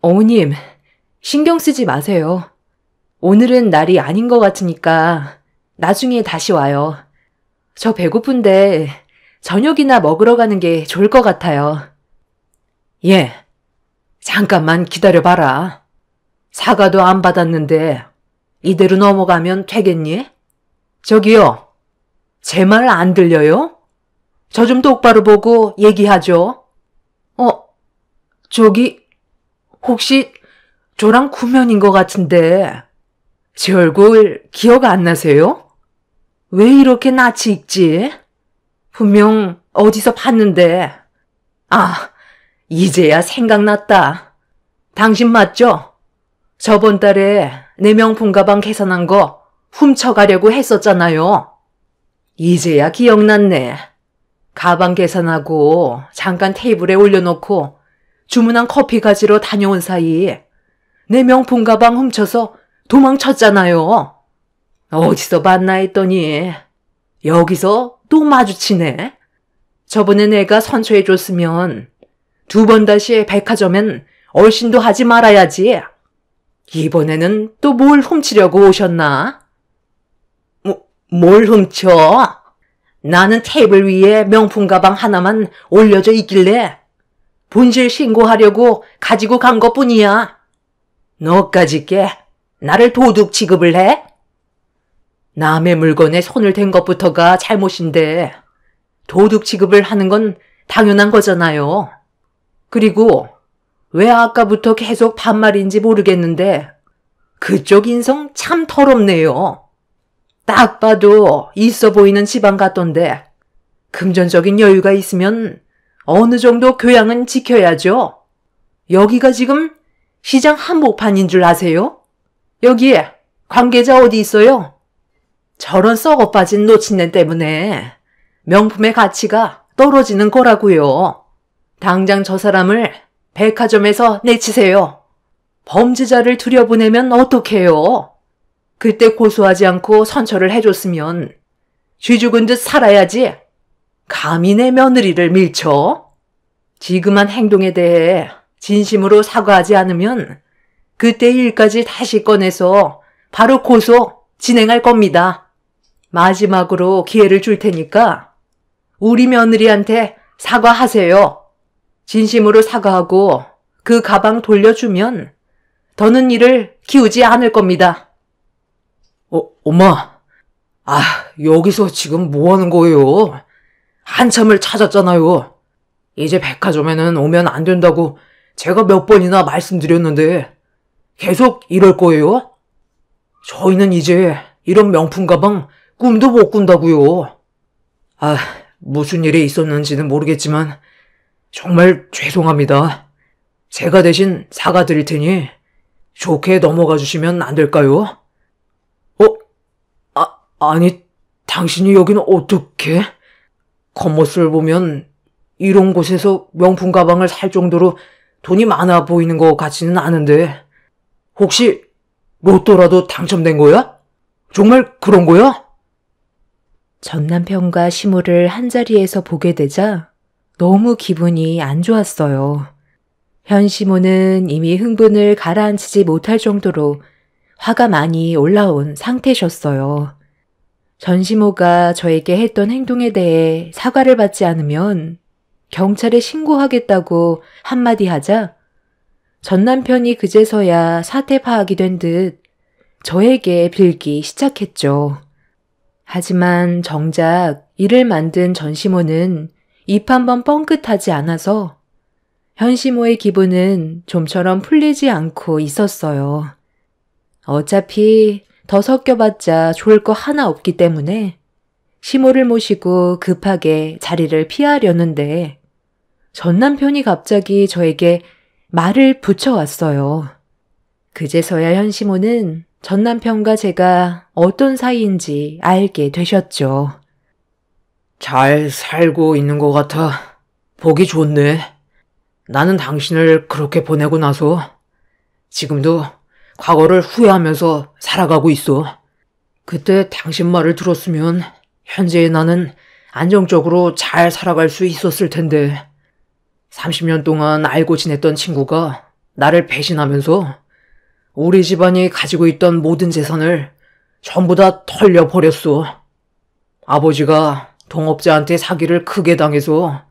어머님, 신경 쓰지 마세요. 오늘은 날이 아닌 것 같으니까 나중에 다시 와요. 저 배고픈데 저녁이나 먹으러 가는 게 좋을 것 같아요. 예, 잠깐만 기다려봐라. 사과도 안 받았는데 이대로 넘어가면 되겠니? 저기요, 제 말 안 들려요? 저 좀 똑바로 보고 얘기하죠. 저기 혹시 저랑 구면인 것 같은데 제 얼굴 기억 안 나세요? 왜 이렇게 낯이 익지? 분명 어디서 봤는데. 아, 이제야 생각났다. 당신 맞죠? 저번 달에 내 명품 가방 계산한 거 훔쳐가려고 했었잖아요. 이제야 기억났네. 가방 계산하고 잠깐 테이블에 올려놓고 주문한 커피 가지러 다녀온 사이 내 명품 가방 훔쳐서 도망쳤잖아요. 어디서 봤나 했더니 여기서 또 마주치네. 저번에 내가 선처해줬으면 두 번 다시 백화점엔 얼씬도 하지 말아야지. 이번에는 또 뭘 훔치려고 오셨나? 뭘 훔쳐? 나는 테이블 위에 명품 가방 하나만 올려져 있길래 본실 신고하려고 가지고 간 것뿐이야. 너까지 게 나를 도둑 취급을 해? 남의 물건에 손을 댄 것부터가 잘못인데 도둑 취급을 하는 건 당연한 거잖아요. 그리고 왜 아까부터 계속 반말인지 모르겠는데 그쪽 인성 참 더럽네요. 딱 봐도 있어 보이는 집안 같던데 금전적인 여유가 있으면 어느 정도 교양은 지켜야죠. 여기가 지금 시장 한복판인 줄 아세요? 여기에 관계자 어디 있어요? 저런 썩어 빠진 노친네 때문에 명품의 가치가 떨어지는 거라고요. 당장 저 사람을 백화점에서 내치세요. 범죄자를 들여보내면 어떡해요? 그때 고소하지 않고 선처를 해줬으면 쥐 죽은 듯 살아야지. 감히 내 며느리를 밀쳐? 지금한 행동에 대해 진심으로 사과하지 않으면 그때 일까지 다시 꺼내서 바로 고소 진행할 겁니다. 마지막으로 기회를 줄 테니까 우리 며느리한테 사과하세요. 진심으로 사과하고 그 가방 돌려주면 더는 이를 키우지 않을 겁니다. 엄마. 여기서 지금 뭐 하는 거예요? 한참을 찾았잖아요. 이제 백화점에는 오면 안 된다고 제가 몇 번이나 말씀드렸는데 계속 이럴 거예요? 저희는 이제 이런 명품 가방 꿈도 못 꾼다고요. 무슨 일이 있었는지는 모르겠지만 정말 죄송합니다. 제가 대신 사과드릴 테니 좋게 넘어가 주시면 안 될까요? 아니, 당신이 여기는 어떻게? 겉모습을 보면 이런 곳에서 명품 가방을 살 정도로 돈이 많아 보이는 것 같지는 않은데 혹시 로또라도 당첨된 거야? 정말 그런 거야? 전 남편과 시모를 한자리에서 보게 되자 너무 기분이 안 좋았어요. 현 시모는 이미 흥분을 가라앉히지 못할 정도로 화가 많이 올라온 상태셨어요. 전 시모가 저에게 했던 행동에 대해 사과를 받지 않으면 경찰에 신고하겠다고 한마디 하자 전 남편이 그제서야 사태 파악이 된 듯 저에게 빌기 시작했죠. 하지만 정작 이를 만든 전 시모는 입 한 번 뻥끗하지 않아서 현 시모의 기분은 좀처럼 풀리지 않고 있었어요. 어차피 더 섞여봤자 좋을 거 하나 없기 때문에 시모를 모시고 급하게 자리를 피하려는데 전 남편이 갑자기 저에게 말을 붙여왔어요. 그제서야 현 시모는 전 남편과 제가 어떤 사이인지 알게 되셨죠. 잘 살고 있는 것 같아. 보기 좋네. 나는 당신을 그렇게 보내고 나서 지금도 과거를 후회하면서 살아가고 있어. 그때 당신 말을 들었으면 현재의 나는 안정적으로 잘 살아갈 수 있었을 텐데 30년 동안 알고 지냈던 친구가 나를 배신하면서 우리 집안이 가지고 있던 모든 재산을 전부 다 털려버렸어. 아버지가 동업자한테 사기를 크게 당해서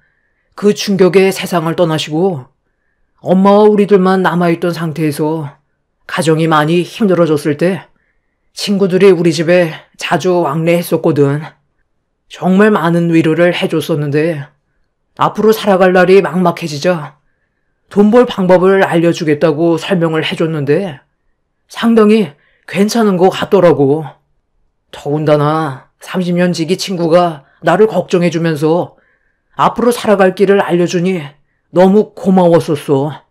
그 충격에 세상을 떠나시고 엄마와 우리들만 남아있던 상태에서 가정이 많이 힘들어졌을 때 친구들이 우리 집에 자주 왕래했었거든. 정말 많은 위로를 해줬었는데 앞으로 살아갈 날이 막막해지자 돈 벌 방법을 알려주겠다고 설명을 해줬는데 상당히 괜찮은 것 같더라고. 더군다나 30년 지기 친구가 나를 걱정해주면서 앞으로 살아갈 길을 알려주니 너무 고마웠었어.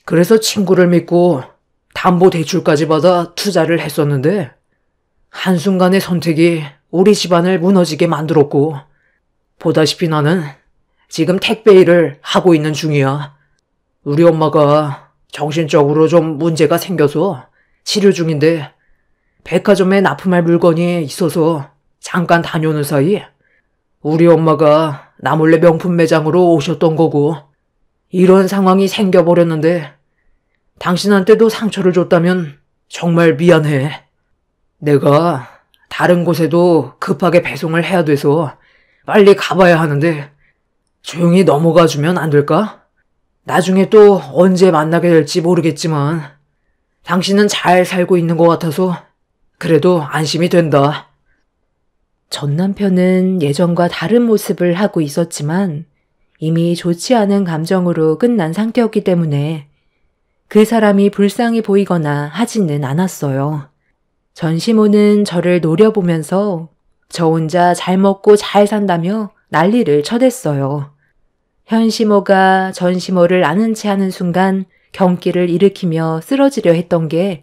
그래서 친구를 믿고 담보대출까지 받아 투자를 했었는데 한순간의 선택이 우리 집안을 무너지게 만들었고 보다시피 나는 지금 택배 일을 하고 있는 중이야. 우리 엄마가 정신적으로 좀 문제가 생겨서 치료 중인데 백화점에 납품할 물건이 있어서 잠깐 다녀오는 사이 우리 엄마가 나 몰래 명품 매장으로 오셨던 거고 이런 상황이 생겨버렸는데 당신한테도 상처를 줬다면 정말 미안해. 내가 다른 곳에도 급하게 배송을 해야 돼서 빨리 가봐야 하는데 조용히 넘어가 주면 안 될까? 나중에 또 언제 만나게 될지 모르겠지만 당신은 잘 살고 있는 것 같아서 그래도 안심이 된다. 전 남편은 예전과 다른 모습을 하고 있었지만 이미 좋지 않은 감정으로 끝난 상태였기 때문에 그 사람이 불쌍히 보이거나 하지는 않았어요. 전 시모는 저를 노려보면서 저 혼자 잘 먹고 잘 산다며 난리를 쳐댔어요. 현 시모가 전 시모를 아는 체 하는 순간 경기를 일으키며 쓰러지려 했던 게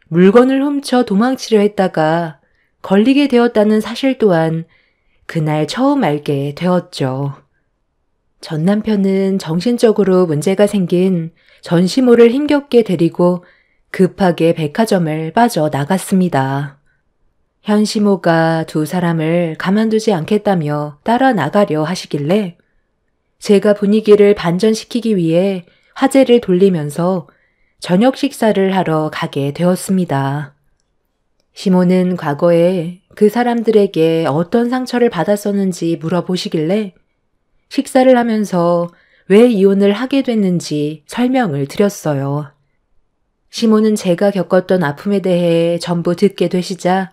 물건을 훔쳐 도망치려 했다가 걸리게 되었다는 사실 또한 그날 처음 알게 되었죠. 전 남편은 정신적으로 문제가 생긴 전 시모를 힘겹게 데리고 급하게 백화점을 빠져나갔습니다. 현 시모가 두 사람을 가만두지 않겠다며 따라 나가려 하시길래 제가 분위기를 반전시키기 위해 화제를 돌리면서 저녁 식사를 하러 가게 되었습니다. 시모는 과거에 그 사람들에게 어떤 상처를 받았었는지 물어보시길래 식사를 하면서 왜 이혼을 하게 됐는지 설명을 드렸어요. 시모는 제가 겪었던 아픔에 대해 전부 듣게 되시자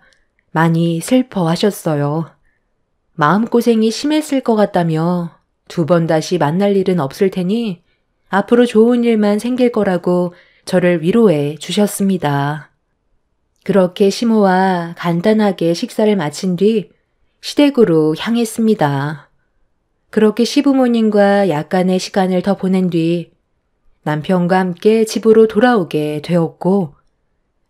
많이 슬퍼하셨어요. 마음고생이 심했을 것 같다며 2번 다시 만날 일은 없을 테니 앞으로 좋은 일만 생길 거라고 저를 위로해 주셨습니다. 그렇게 시모와 간단하게 식사를 마친 뒤 시댁으로 향했습니다. 그렇게 시부모님과 약간의 시간을 더 보낸 뒤 남편과 함께 집으로 돌아오게 되었고,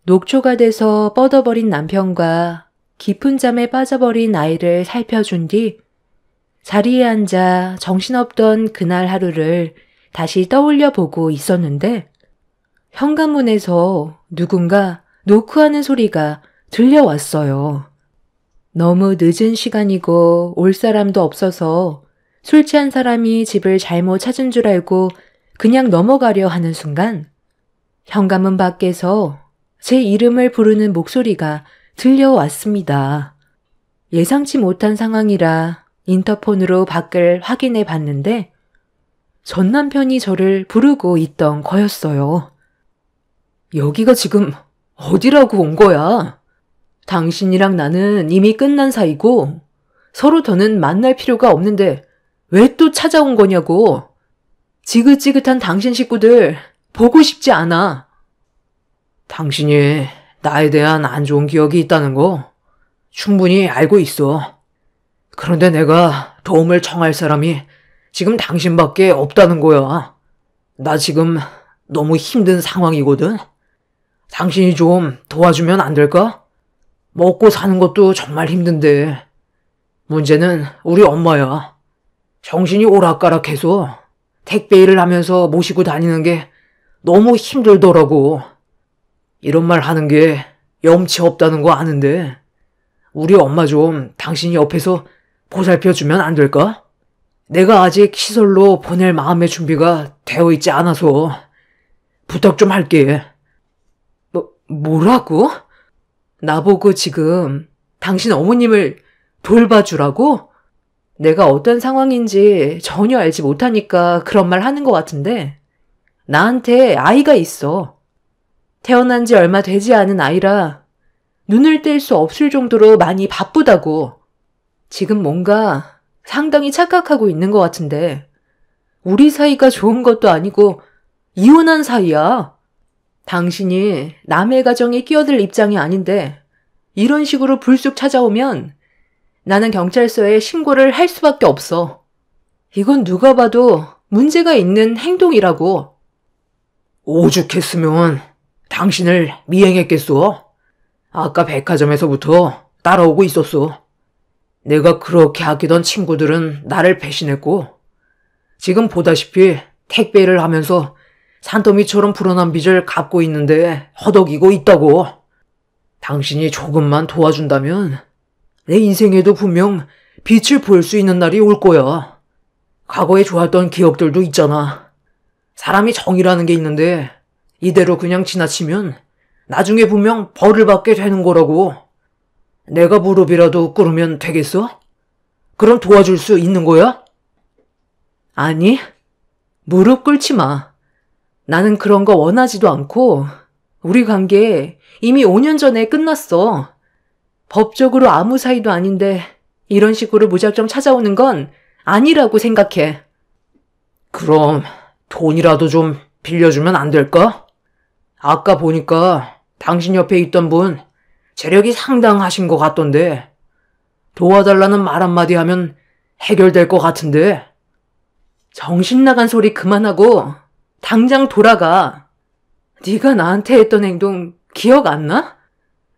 녹초가 돼서 뻗어버린 남편과 깊은 잠에 빠져버린 아이를 살펴준 뒤 자리에 앉아 정신없던 그날 하루를 다시 떠올려 보고 있었는데, 현관문에서 누군가 노크하는 소리가 들려왔어요. 너무 늦은 시간이고 올 사람도 없어서 술 취한 사람이 집을 잘못 찾은 줄 알고 그냥 넘어가려 하는 순간 현관문 밖에서 제 이름을 부르는 목소리가 들려왔습니다. 예상치 못한 상황이라 인터폰으로 밖을 확인해 봤는데 전 남편이 저를 부르고 있던 거였어요. 여기가 지금 어디라고 온 거야? 당신이랑 나는 이미 끝난 사이고 서로 더는 만날 필요가 없는데 왜 또 찾아온 거냐고. 지긋지긋한 당신 식구들 보고 싶지 않아. 당신이 나에 대한 안 좋은 기억이 있다는 거 충분히 알고 있어. 그런데 내가 도움을 청할 사람이 지금 당신밖에 없다는 거야. 나 지금 너무 힘든 상황이거든. 당신이 좀 도와주면 안 될까? 먹고 사는 것도 정말 힘든데 문제는 우리 엄마야. 정신이 오락가락해서 택배 일을 하면서 모시고 다니는 게 너무 힘들더라고. 이런 말 하는 게 염치 없다는 거 아는데 우리 엄마 좀 당신이 옆에서 보살펴주면 안 될까? 내가 아직 시설로 보낼 마음의 준비가 되어 있지 않아서 부탁 좀 할게. 뭐라고? 나보고 지금 당신 어머님을 돌봐주라고? 내가 어떤 상황인지 전혀 알지 못하니까 그런 말 하는 것 같은데 나한테 아이가 있어. 태어난 지 얼마 되지 않은 아이라 눈을 뗄 수 없을 정도로 많이 바쁘다고. 지금 뭔가 상당히 착각하고 있는 것 같은데 우리 사이가 좋은 것도 아니고 이혼한 사이야. 당신이 남의 가정에 끼어들 입장이 아닌데 이런 식으로 불쑥 찾아오면 나는 경찰서에 신고를 할 수밖에 없어. 이건 누가 봐도 문제가 있는 행동이라고. 오죽했으면 당신을 미행했겠어. 아까 백화점에서부터 따라오고 있었어. 내가 그렇게 아끼던 친구들은 나를 배신했고 지금 보다시피 택배를 하면서 산더미처럼 불어난 빚을 갚고 있는데 허덕이고 있다고. 당신이 조금만 도와준다면 내 인생에도 분명 빛을 볼 수 있는 날이 올 거야. 과거에 좋았던 기억들도 있잖아. 사람이 정이라는 게 있는데 이대로 그냥 지나치면 나중에 분명 벌을 받게 되는 거라고. 내가 무릎이라도 꿇으면 되겠어? 그럼 도와줄 수 있는 거야? 아니, 무릎 꿇지 마. 나는 그런 거 원하지도 않고 우리 관계 이미 5년 전에 끝났어. 법적으로 아무 사이도 아닌데 이런 식으로 무작정 찾아오는 건 아니라고 생각해. 그럼 돈이라도 좀 빌려주면 안 될까? 아까 보니까 당신 옆에 있던 분 재력이 상당하신 것 같던데 도와달라는 말 한마디 하면 해결될 것 같은데. 정신 나간 소리 그만하고 당장 돌아가. 네가 나한테 했던 행동 기억 안 나?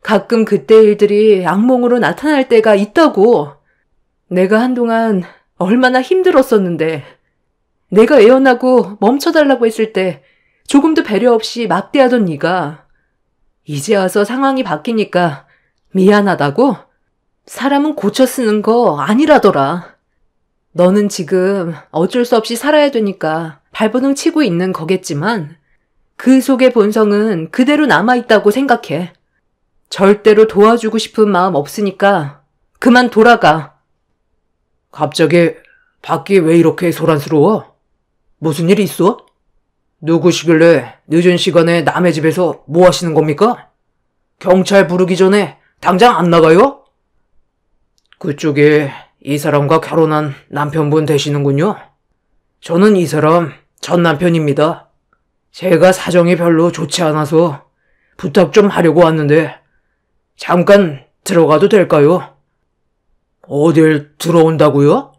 가끔 그때 일들이 악몽으로 나타날 때가 있다고. 내가 한동안 얼마나 힘들었었는데 내가 애원하고 멈춰달라고 했을 때 조금도 배려 없이 막대하던 네가 이제 와서 상황이 바뀌니까 미안하다고? 사람은 고쳐 쓰는 거 아니라더라. 너는 지금 어쩔 수 없이 살아야 되니까 발버둥 치고 있는 거겠지만 그 속의 본성은 그대로 남아있다고 생각해. 절대로 도와주고 싶은 마음 없으니까 그만 돌아가. 갑자기 밖이 왜 이렇게 소란스러워? 무슨 일 있어? 누구시길래 늦은 시간에 남의 집에서 뭐 하시는 겁니까? 경찰 부르기 전에 당장 안 나가요? 그쪽에 이 사람과 결혼한 남편분 되시는군요. 저는 이 사람 전 남편입니다. 제가 사정이 별로 좋지 않아서 부탁 좀 하려고 왔는데 잠깐 들어가도 될까요? 어딜 들어온다고요?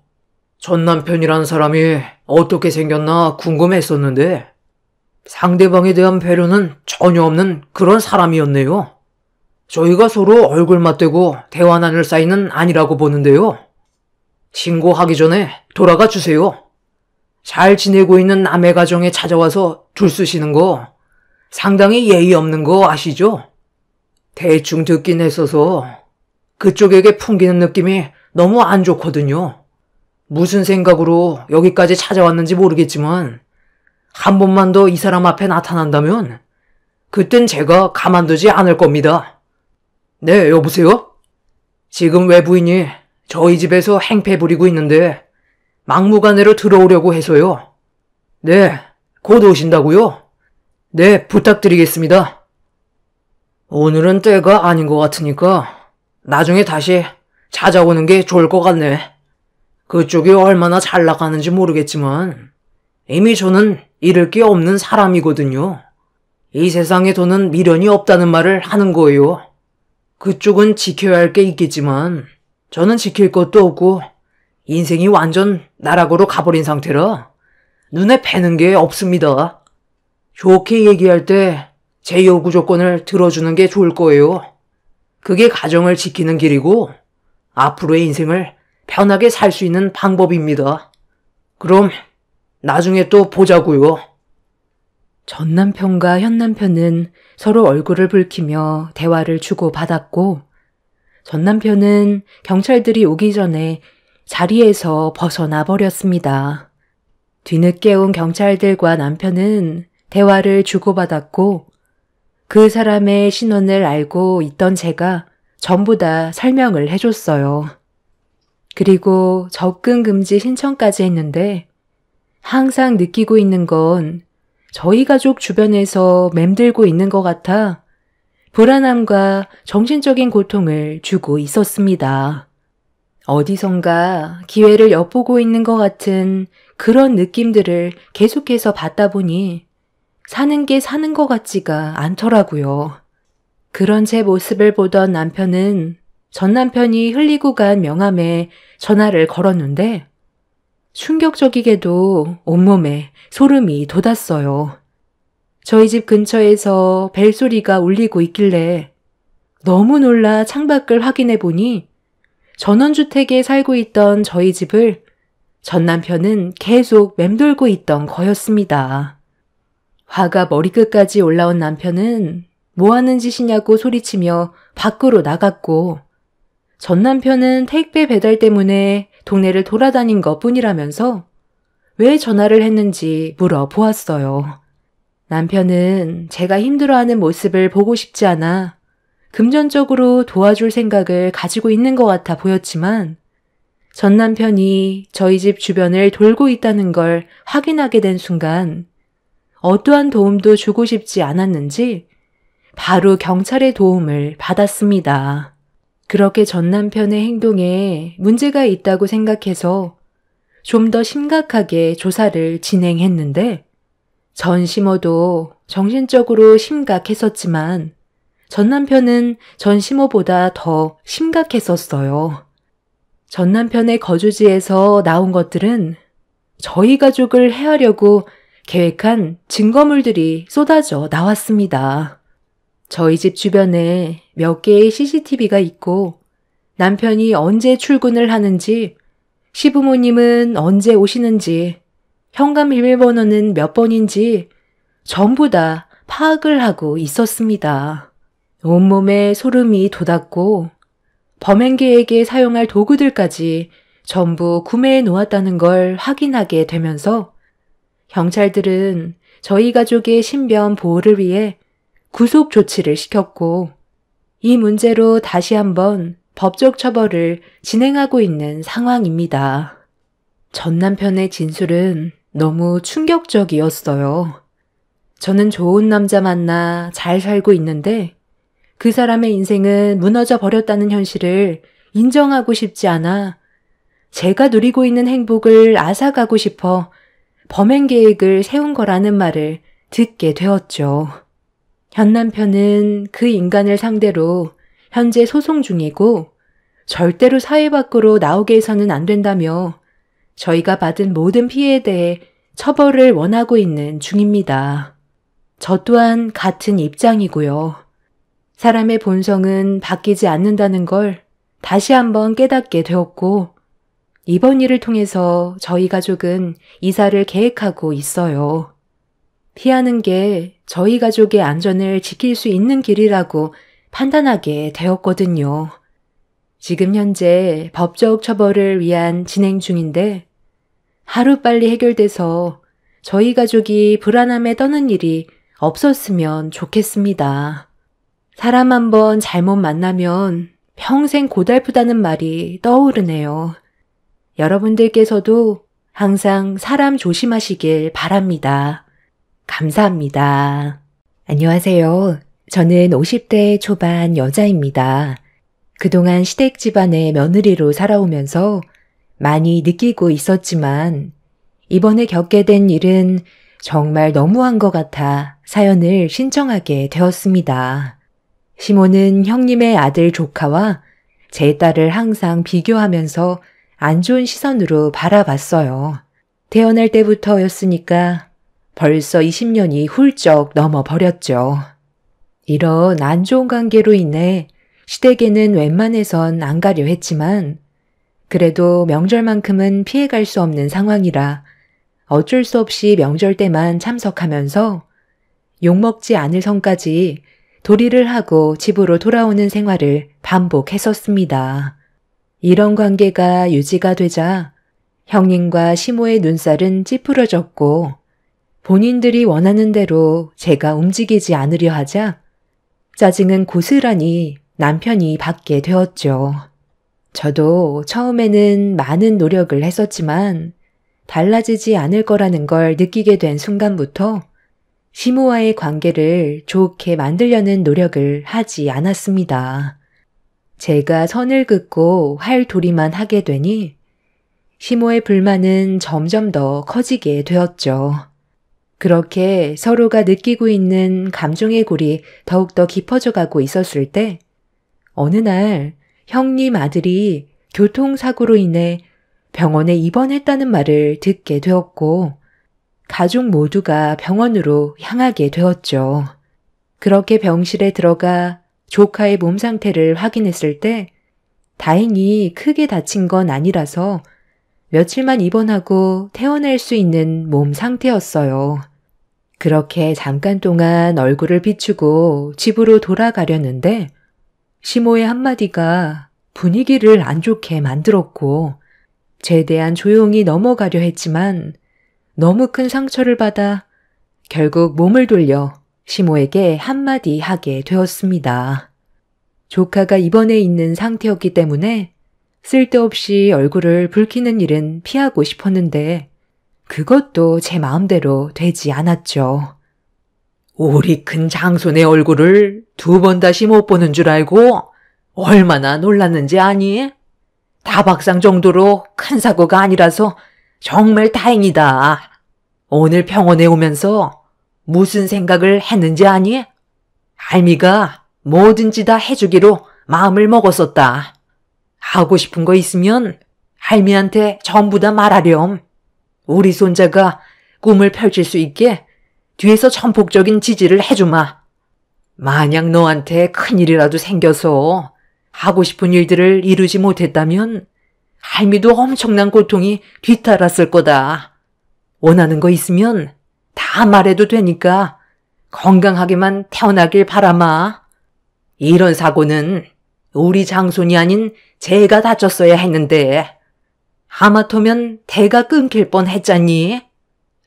전 남편이란 사람이 어떻게 생겼나 궁금했었는데 상대방에 대한 배려는 전혀 없는 그런 사람이었네요. 저희가 서로 얼굴 맞대고 대화 나눌 사이는 아니라고 보는데요. 신고하기 전에 돌아가 주세요. 잘 지내고 있는 남의 가정에 찾아와서 줄 서시는 거 상당히 예의 없는 거 아시죠? 대충 듣긴 했어서 그쪽에게 풍기는 느낌이 너무 안 좋거든요. 무슨 생각으로 여기까지 찾아왔는지 모르겠지만 한 번만 더 이 사람 앞에 나타난다면 그땐 제가 가만두지 않을 겁니다. 네, 여보세요? 지금 외부인이 저희 집에서 행패 부리고 있는데 막무가내로 들어오려고 해서요. 네, 곧 오신다고요? 네, 부탁드리겠습니다. 오늘은 때가 아닌 것 같으니까 나중에 다시 찾아오는 게 좋을 것 같네. 그쪽이 얼마나 잘 나가는지 모르겠지만 이미 저는 잃을 게 없는 사람이거든요. 이 세상에 저는 미련이 없다는 말을 하는 거예요. 그쪽은 지켜야 할 게 있겠지만 저는 지킬 것도 없고 인생이 완전 나락으로 가버린 상태라 눈에 뵈는 게 없습니다. 좋게 얘기할 때 제 요구 조건을 들어주는 게 좋을 거예요. 그게 가정을 지키는 길이고 앞으로의 인생을 편하게 살 수 있는 방법입니다. 그럼 나중에 또 보자고요. 전 남편과 현 남편은 서로 얼굴을 붉히며 대화를 주고받았고 전 남편은 경찰들이 오기 전에 자리에서 벗어나 버렸습니다. 뒤늦게 온 경찰들과 남편은 대화를 주고받았고 그 사람의 신원을 알고 있던 제가 전부 다 설명을 해줬어요. 그리고 접근 금지 신청까지 했는데 항상 느끼고 있는 건 저희 가족 주변에서 맴들고 있는 것 같아 불안함과 정신적인 고통을 주고 있었습니다. 어디선가 기회를 엿보고 있는 것 같은 그런 느낌들을 계속해서 받다 보니 사는 게 사는 것 같지가 않더라고요. 그런 제 모습을 보던 남편은 전 남편이 흘리고 간 명함에 전화를 걸었는데 충격적이게도 온몸에 소름이 돋았어요. 저희 집 근처에서 벨소리가 울리고 있길래 너무 놀라 창밖을 확인해 보니 전원주택에 살고 있던 저희 집을 전 남편은 계속 맴돌고 있던 거였습니다. 화가 머리끝까지 올라온 남편은 뭐 하는 짓이냐고 소리치며 밖으로 나갔고 전 남편은 택배 배달 때문에 동네를 돌아다닌 것뿐이라면서 왜 전화를 했는지 물어보았어요. 남편은 제가 힘들어하는 모습을 보고 싶지 않아 금전적으로 도와줄 생각을 가지고 있는 것 같아 보였지만 전 남편이 저희 집 주변을 돌고 있다는 걸 확인하게 된 순간 어떠한 도움도 주고 싶지 않았는지 바로 경찰의 도움을 받았습니다. 그렇게 전 남편의 행동에 문제가 있다고 생각해서 좀 더 심각하게 조사를 진행했는데 전심호도 정신적으로 심각했었지만 전 남편은 전심호보다 더 심각했었어요. 전 남편의 거주지에서 나온 것들은 저희 가족을 해하려고 계획한 증거물들이 쏟아져 나왔습니다. 저희 집 주변에 몇 개의 CCTV가 있고 남편이 언제 출근을 하는지, 시부모님은 언제 오시는지, 현관 비밀번호는 몇 번인지 전부 다 파악을 하고 있었습니다. 온몸에 소름이 돋았고 범행계에게 사용할 도구들까지 전부 구매해 놓았다는 걸 확인하게 되면서 경찰들은 저희 가족의 신변 보호를 위해 구속 조치를 시켰고 이 문제로 다시 한번 법적 처벌을 진행하고 있는 상황입니다. 전 남편의 진술은 너무 충격적이었어요. 저는 좋은 남자 만나 잘 살고 있는데 그 사람의 인생은 무너져 버렸다는 현실을 인정하고 싶지 않아 제가 누리고 있는 행복을 앗아가고 싶어 범행 계획을 세운 거라는 말을 듣게 되었죠. 현 남편은 그 인간을 상대로 현재 소송 중이고 절대로 사회 밖으로 나오게 해서는 안 된다며 저희가 받은 모든 피해에 대해 처벌을 원하고 있는 중입니다. 저 또한 같은 입장이고요. 사람의 본성은 바뀌지 않는다는 걸 다시 한번 깨닫게 되었고 이번 일을 통해서 저희 가족은 이사를 계획하고 있어요. 피하는 게 저희 가족의 안전을 지킬 수 있는 길이라고 판단하게 되었거든요. 지금 현재 법적 처벌을 위한 진행 중인데 하루빨리 해결돼서 저희 가족이 불안함에 떠는 일이 없었으면 좋겠습니다. 사람 한번 잘못 만나면 평생 고달프다는 말이 떠오르네요. 여러분들께서도 항상 사람 조심하시길 바랍니다. 감사합니다. 안녕하세요. 저는 50대 초반 여자입니다. 그동안 시댁 집안의 며느리로 살아오면서 많이 느끼고 있었지만 이번에 겪게 된 일은 정말 너무한 것 같아 사연을 신청하게 되었습니다. 시모는 형님의 아들 조카와 제 딸을 항상 비교하면서 안 좋은 시선으로 바라봤어요. 태어날 때부터였으니까 벌써 20년이 훌쩍 넘어버렸죠. 이런 안 좋은 관계로 인해 시댁에는 웬만해선 안 가려 했지만 그래도 명절만큼은 피해갈 수 없는 상황이라 어쩔 수 없이 명절 때만 참석하면서 욕먹지 않을 선까지 도리를 하고 집으로 돌아오는 생활을 반복했었습니다. 이런 관계가 유지가 되자 형님과 시모의 눈살은 찌푸러졌고 본인들이 원하는 대로 제가 움직이지 않으려 하자 짜증은 고스란히 남편이 받게 되었죠. 저도 처음에는 많은 노력을 했었지만 달라지지 않을 거라는 걸 느끼게 된 순간부터 시모와의 관계를 좋게 만들려는 노력을 하지 않았습니다. 제가 선을 긋고 할 도리만 하게 되니 시모의 불만은 점점 더 커지게 되었죠. 그렇게 서로가 느끼고 있는 감정의 골이 더욱더 깊어져 가고 있었을 때 어느 날 형님 아들이 교통사고로 인해 병원에 입원했다는 말을 듣게 되었고 가족 모두가 병원으로 향하게 되었죠. 그렇게 병실에 들어가 조카의 몸 상태를 확인했을 때 다행히 크게 다친 건 아니라서 며칠만 입원하고 퇴원할 수 있는 몸 상태였어요. 그렇게 잠깐 동안 얼굴을 비추고 집으로 돌아가려는데 시모의 한마디가 분위기를 안 좋게 만들었고 최대한 조용히 넘어가려 했지만 너무 큰 상처를 받아 결국 몸을 돌려 시모에게 한마디 하게 되었습니다. 조카가 입원해 있는 상태였기 때문에 쓸데없이 얼굴을 붉히는 일은 피하고 싶었는데 그것도 제 마음대로 되지 않았죠. 우리 큰 장손의 얼굴을 2번 다시 못 보는 줄 알고 얼마나 놀랐는지 아니? 다박상 정도로 큰 사고가 아니라서 정말 다행이다. 오늘 병원에 오면서 무슨 생각을 했는지 아니? 할미가 뭐든지 다 해주기로 마음을 먹었었다. 하고 싶은 거 있으면 할미한테 전부 다 말하렴. 우리 손자가 꿈을 펼칠 수 있게 뒤에서 전폭적인 지지를 해주마. 만약 너한테 큰일이라도 생겨서 하고 싶은 일들을 이루지 못했다면 할미도 엄청난 고통이 뒤따랐을 거다. 원하는 거 있으면 다 말해도 되니까 건강하게만 태어나길 바라마. 이런 사고는 우리 장손이 아닌 제가 다쳤어야 했는데 하마터면 대가 끊길 뻔했잖니.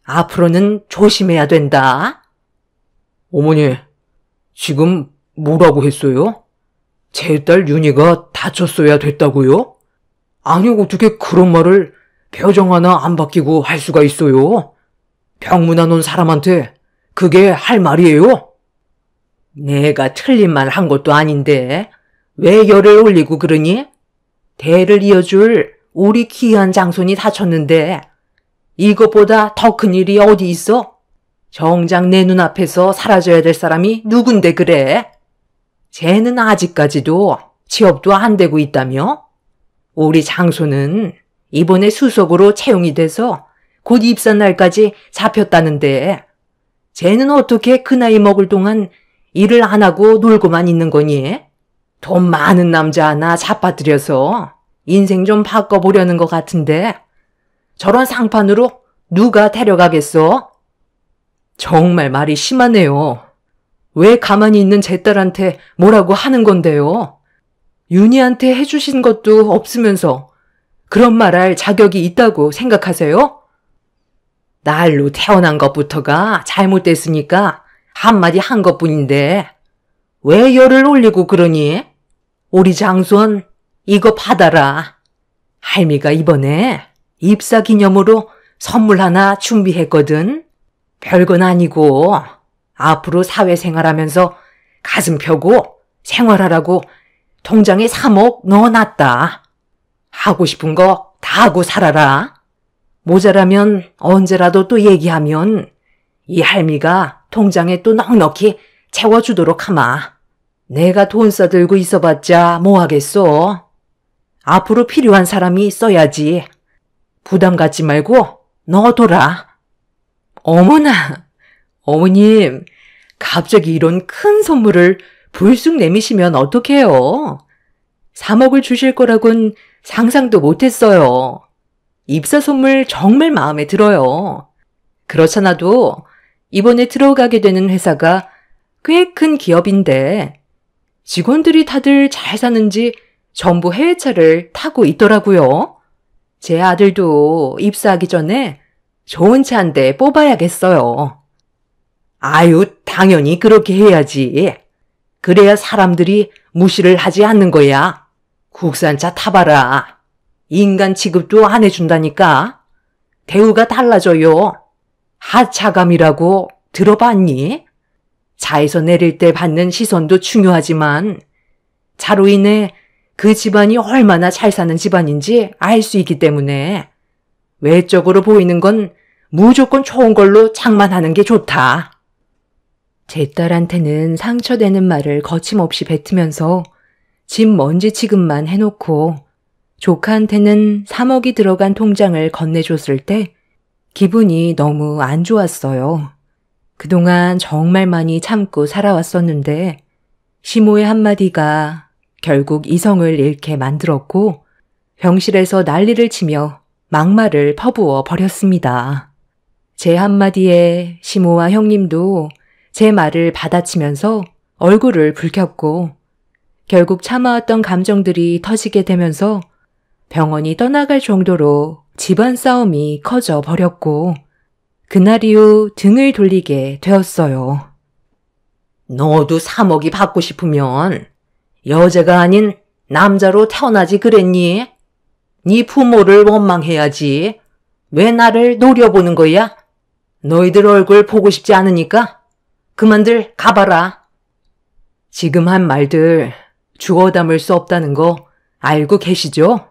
앞으로는 조심해야 된다. 어머니, 지금 뭐라고 했어요? 제 딸 윤희가 다쳤어야 됐다고요? 아니 어떻게 그런 말을 표정 하나 안 바뀌고 할 수가 있어요? 병문안 온 사람한테 그게 할 말이에요? 내가 틀린 말 한 것도 아닌데 왜 열을 올리고 그러니? 대를 이어줄 우리 귀한 장손이 다쳤는데 이것보다 더 큰 일이 어디 있어? 정작 내 눈앞에서 사라져야 될 사람이 누군데 그래? 쟤는 아직까지도 취업도 안 되고 있다며? 우리 장손은 이번에 수석으로 채용이 돼서 곧 입사 날까지 잡혔다는데 쟤는 어떻게 그 나이 먹을 동안 일을 안 하고 놀고만 있는 거니? 돈 많은 남자 하나 잡아들여서 인생 좀 바꿔보려는 것 같은데 저런 상판으로 누가 데려가겠어? 정말 말이 심하네요. 왜 가만히 있는 제 딸한테 뭐라고 하는 건데요? 윤희한테 해주신 것도 없으면서 그런 말할 자격이 있다고 생각하세요? 날로 태어난 것부터가 잘못됐으니까 한마디 한 것뿐인데 왜 열을 올리고 그러니? 우리 장손 이거 받아라. 할미가 이번에 입사 기념으로 선물 하나 준비했거든. 별건 아니고 앞으로 사회생활하면서 가슴 펴고 생활하라고 통장에 3억 넣어놨다. 하고 싶은 거 다 하고 살아라. 모자라면 언제라도 또 얘기하면 이 할미가 통장에 또 넉넉히 채워주도록 하마. 내가 돈 써들고 있어봤자 뭐 하겠어. 앞으로 필요한 사람이 써야지. 부담 갖지 말고 넣어둬라. 어머나, 어머님, 갑자기 이런 큰 선물을 불쑥 내미시면 어떡해요? 3억을 주실 거라곤 상상도 못했어요. 입사 선물 정말 마음에 들어요. 그렇잖아도 이번에 들어가게 되는 회사가 꽤 큰 기업인데 직원들이 다들 잘 사는지 전부 해외차를 타고 있더라고요. 제 아들도 입사하기 전에 좋은 차 한 대 뽑아야겠어요. 아유, 당연히 그렇게 해야지. 그래야 사람들이 무시를 하지 않는 거야. 국산차 타봐라. 인간 취급도 안 해준다니까. 대우가 달라져요. 하차감이라고 들어봤니? 차에서 내릴 때 받는 시선도 중요하지만 차로 인해 그 집안이 얼마나 잘 사는 집안인지 알 수 있기 때문에 외적으로 보이는 건 무조건 좋은 걸로 장만하는 게 좋다. 제 딸한테는 상처되는 말을 거침없이 뱉으면서 집 먼지 취급만 해놓고 조카한테는 3억이 들어간 통장을 건네줬을 때 기분이 너무 안 좋았어요. 그동안 정말 많이 참고 살아왔었는데 시모의 한마디가 결국 이성을 잃게 만들었고 병실에서 난리를 치며 막말을 퍼부어 버렸습니다. 제 한마디에 시모와 형님도 제 말을 받아치면서 얼굴을 붉혔고 결국 참아왔던 감정들이 터지게 되면서 병원이 떠나갈 정도로 집안 싸움이 커져 버렸고 그날 이후 등을 돌리게 되었어요. 너도 3억이 받고 싶으면 여자가 아닌 남자로 태어나지 그랬니? 네 부모를 원망해야지. 왜 나를 노려보는 거야? 너희들 얼굴 보고 싶지 않으니까 그만들 가봐라. 지금 한 말들 주워 담을 수 없다는 거 알고 계시죠?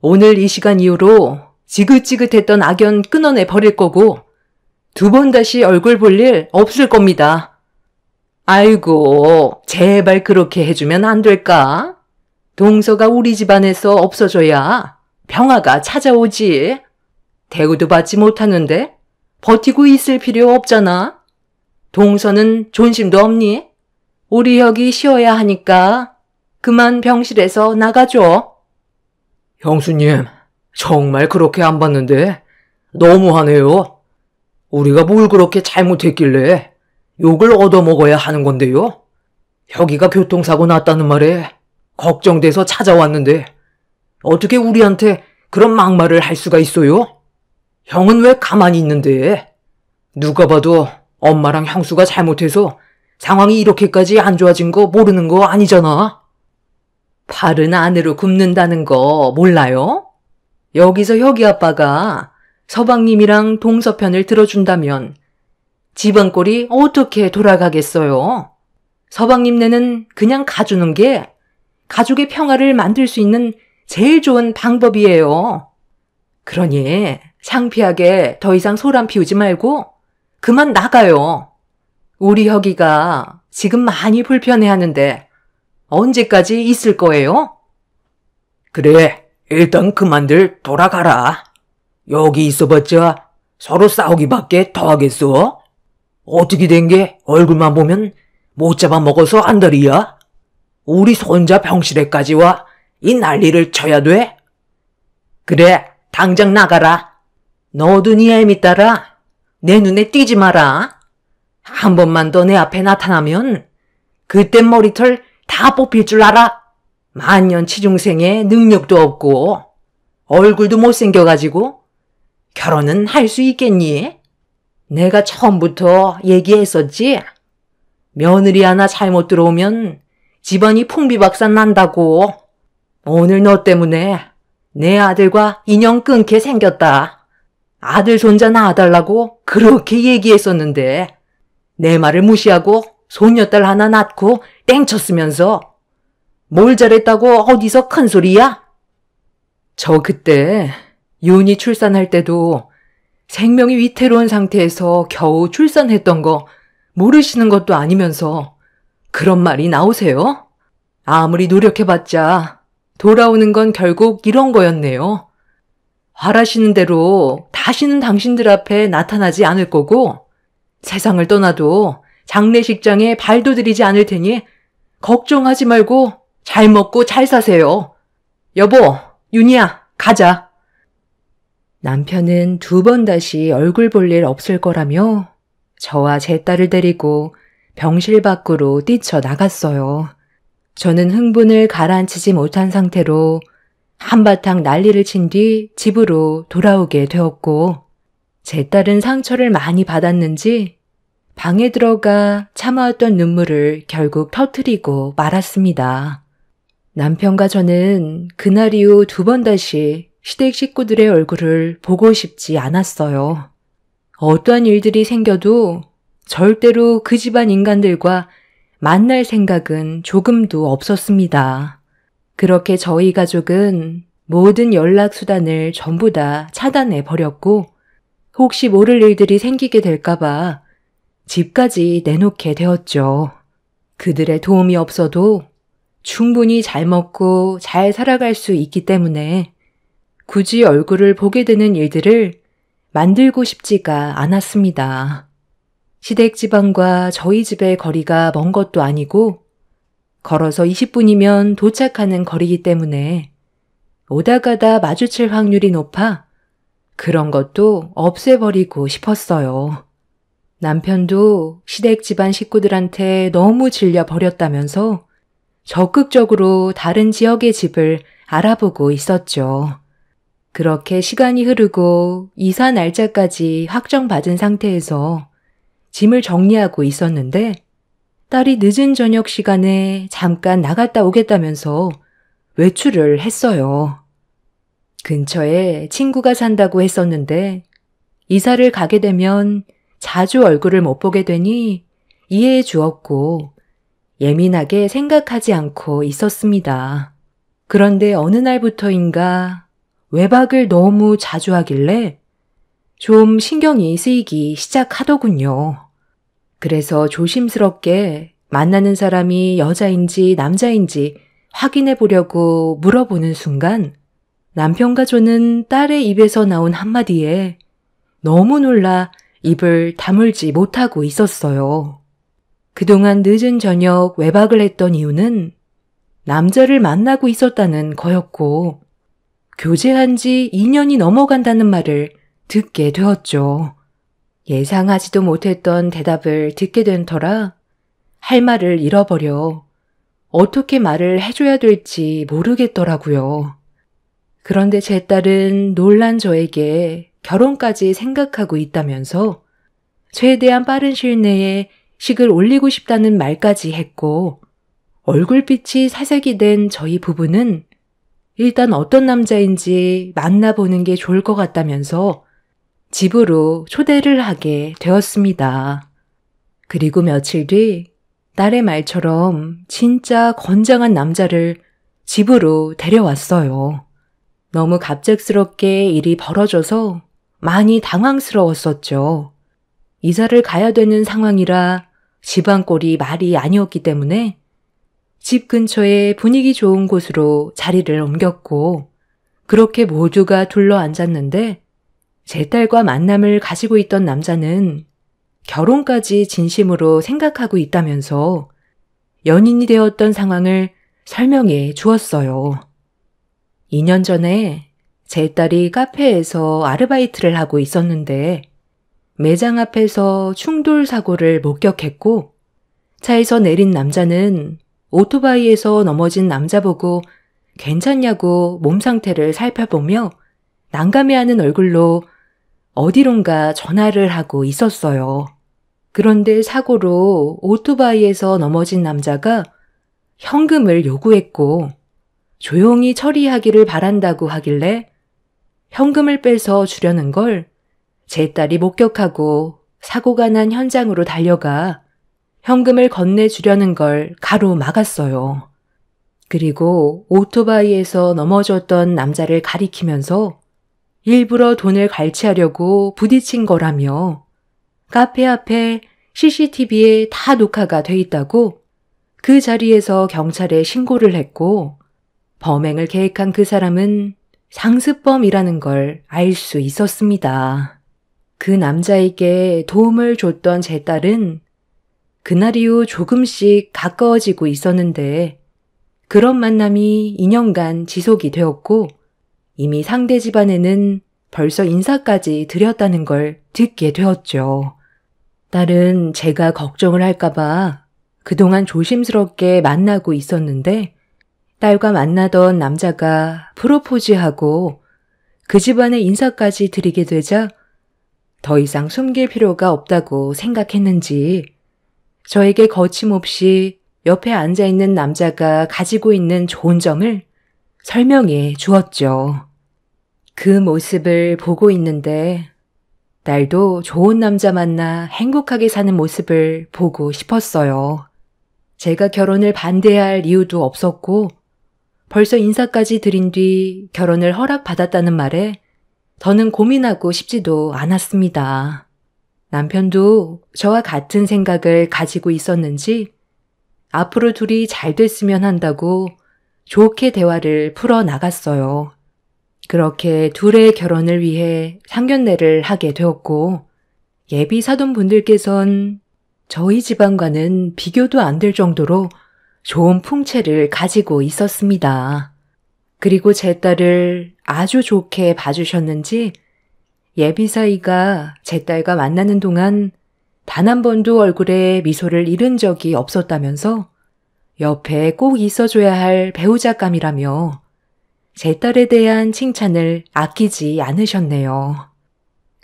오늘 이 시간 이후로 지긋지긋했던 악연 끊어내 버릴 거고 2번 다시 얼굴 볼 일 없을 겁니다. 아이고, 제발 그렇게 해주면 안 될까? 동서가 우리 집안에서 없어져야 평화가 찾아오지. 대우도 받지 못하는데 버티고 있을 필요 없잖아. 동서는 존심도 없니? 우리 혁이 쉬어야 하니까 그만 병실에서 나가줘. 형수님, 정말 그렇게 안 봤는데 너무하네요. 우리가 뭘 그렇게 잘못했길래 욕을 얻어먹어야 하는 건데요. 혁이가 교통사고 났다는 말에 걱정돼서 찾아왔는데 어떻게 우리한테 그런 막말을 할 수가 있어요? 형은 왜 가만히 있는데? 누가 봐도 엄마랑 형수가 잘못해서 상황이 이렇게까지 안 좋아진 거 모르는 거 아니잖아. 팔은 안으로 굽는다는 거 몰라요? 여기서 혁이 아빠가 서방님이랑 동서편을 들어준다면 집안 꼴이 어떻게 돌아가겠어요? 서방님네는 그냥 가주는 게 가족의 평화를 만들 수 있는 제일 좋은 방법이에요. 그러니 창피하게 더 이상 소란 피우지 말고 그만 나가요. 우리 혁이가 지금 많이 불편해하는데 언제까지 있을 거예요? 그래, 일단 그만들 돌아가라. 여기 있어봤자 서로 싸우기밖에 더 하겠어? 어떻게 된 게 얼굴만 보면 못 잡아먹어서 안달이야? 우리 손자 병실에까지 와 이 난리를 쳐야 돼? 그래, 당장 나가라. 너도 네 애미 따라 내 눈에 띄지 마라. 한 번만 더 내 앞에 나타나면 그땐 머리털 다 뽑힐 줄 알아. 만년치중생에 능력도 없고 얼굴도 못생겨가지고 결혼은 할 수 있겠니? 내가 처음부터 얘기했었지? 며느리 하나 잘못 들어오면 집안이 풍비박산 난다고. 오늘 너 때문에 내 아들과 인연 끊게 생겼다. 아들 손자 낳아달라고 그렇게 얘기했었는데 내 말을 무시하고 손녀딸 하나 낳고 땡쳤으면서 뭘 잘했다고 어디서 큰 소리야? 저 그때 윤이 출산할 때도 생명이 위태로운 상태에서 겨우 출산했던 거 모르시는 것도 아니면서 그런 말이 나오세요? 아무리 노력해봤자 돌아오는 건 결국 이런 거였네요. 바라시는 대로 다시는 당신들 앞에 나타나지 않을 거고 세상을 떠나도 장례식장에 발도 들이지 않을 테니 걱정하지 말고 잘 먹고 잘 사세요. 여보, 윤희야, 가자. 남편은 2번 다시 얼굴 볼 일 없을 거라며 저와 제 딸을 데리고 병실 밖으로 뛰쳐나갔어요. 저는 흥분을 가라앉히지 못한 상태로 한바탕 난리를 친 뒤 집으로 돌아오게 되었고 제 딸은 상처를 많이 받았는지 방에 들어가 참아왔던 눈물을 결국 터뜨리고 말았습니다. 남편과 저는 그날 이후 2번 다시 시댁 식구들의 얼굴을 보고 싶지 않았어요. 어떠한 일들이 생겨도 절대로 그 집안 인간들과 만날 생각은 조금도 없었습니다. 그렇게 저희 가족은 모든 연락수단을 전부 다 차단해 버렸고 혹시 모를 일들이 생기게 될까봐 집까지 내놓게 되었죠. 그들의 도움이 없어도 충분히 잘 먹고 잘 살아갈 수 있기 때문에 굳이 얼굴을 보게 되는 일들을 만들고 싶지가 않았습니다. 시댁 집안과 저희 집의 거리가 먼 것도 아니고 걸어서 20분이면 도착하는 거리이기 때문에 오다 가다 마주칠 확률이 높아 그런 것도 없애버리고 싶었어요. 남편도 시댁 집안 식구들한테 너무 질려버렸다면서 적극적으로 다른 지역의 집을 알아보고 있었죠. 그렇게 시간이 흐르고 이사 날짜까지 확정받은 상태에서 짐을 정리하고 있었는데 딸이 늦은 저녁 시간에 잠깐 나갔다 오겠다면서 외출을 했어요. 근처에 친구가 산다고 했었는데 이사를 가게 되면 자주 얼굴을 못 보게 되니 이해해 주었고 예민하게 생각하지 않고 있었습니다. 그런데 어느 날부터인가 외박을 너무 자주 하길래 좀 신경이 쓰이기 시작하더군요. 그래서 조심스럽게 만나는 사람이 여자인지 남자인지 확인해 보려고 물어보는 순간 남편과 저는 딸의 입에서 나온 한마디에 너무 놀라 입을 다물지 못하고 있었어요. 그동안 늦은 저녁 외박을 했던 이유는 남자를 만나고 있었다는 거였고 교제한 지 2년이 넘어간다는 말을 듣게 되었죠. 예상하지도 못했던 대답을 듣게 된 터라 할 말을 잃어버려 어떻게 말을 해줘야 될지 모르겠더라고요. 그런데 제 딸은 놀란 저에게 결혼까지 생각하고 있다면서 최대한 빠른 시일 내에 식을 올리고 싶다는 말까지 했고 얼굴빛이 사색이 된 저희 부부는 일단 어떤 남자인지 만나보는 게 좋을 것 같다면서 집으로 초대를 하게 되었습니다. 그리고 며칠 뒤 딸의 말처럼 진짜 건장한 남자를 집으로 데려왔어요. 너무 갑작스럽게 일이 벌어져서 많이 당황스러웠었죠. 이사를 가야 되는 상황이라 집안 꼴이 말이 아니었기 때문에 집 근처에 분위기 좋은 곳으로 자리를 옮겼고 그렇게 모두가 둘러앉았는데 제 딸과 만남을 가지고 있던 남자는 결혼까지 진심으로 생각하고 있다면서 연인이 되었던 상황을 설명해 주었어요. 2년 전에 제 딸이 카페에서 아르바이트를 하고 있었는데 매장 앞에서 충돌 사고를 목격했고 차에서 내린 남자는 오토바이에서 넘어진 남자 보고 괜찮냐고 몸 상태를 살펴보며 난감해하는 얼굴로 어디론가 전화를 하고 있었어요. 그런데 사고로 오토바이에서 넘어진 남자가 현금을 요구했고 조용히 처리하기를 바란다고 하길래 현금을 빼서 주려는 걸 제 딸이 목격하고 사고가 난 현장으로 달려가 현금을 건네주려는 걸 가로막았어요. 그리고 오토바이에서 넘어졌던 남자를 가리키면서 일부러 돈을 갈취하려고 부딪힌 거라며 카페 앞에 CCTV에 다 녹화가 돼 있다고 그 자리에서 경찰에 신고를 했고 범행을 계획한 그 사람은 상습범이라는 걸 알 수 있었습니다. 그 남자에게 도움을 줬던 제 딸은 그날 이후 조금씩 가까워지고 있었는데 그런 만남이 2년간 지속이 되었고 이미 상대 집안에는 벌써 인사까지 드렸다는 걸 듣게 되었죠. 딸은 제가 걱정을 할까봐 그동안 조심스럽게 만나고 있었는데 딸과 만나던 남자가 프로포즈하고 그 집안에 인사까지 드리게 되자 더 이상 숨길 필요가 없다고 생각했는지 저에게 거침없이 옆에 앉아있는 남자가 가지고 있는 좋은 점을 설명해 주었죠. 그 모습을 보고 있는데 딸도 좋은 남자 만나 행복하게 사는 모습을 보고 싶었어요. 제가 결혼을 반대할 이유도 없었고 벌써 인사까지 드린 뒤 결혼을 허락받았다는 말에 더는 고민하고 싶지도 않았습니다. 남편도 저와 같은 생각을 가지고 있었는지 앞으로 둘이 잘 됐으면 한다고 좋게 대화를 풀어나갔어요. 그렇게 둘의 결혼을 위해 상견례를 하게 되었고 예비 사돈분들께선 저희 집안과는 비교도 안 될 정도로 좋은 풍채를 가지고 있었습니다. 그리고 제 딸을 아주 좋게 봐주셨는지 예비 사이가 제 딸과 만나는 동안 단 한 번도 얼굴에 미소를 잃은 적이 없었다면서 옆에 꼭 있어줘야 할 배우자감이라며 제 딸에 대한 칭찬을 아끼지 않으셨네요.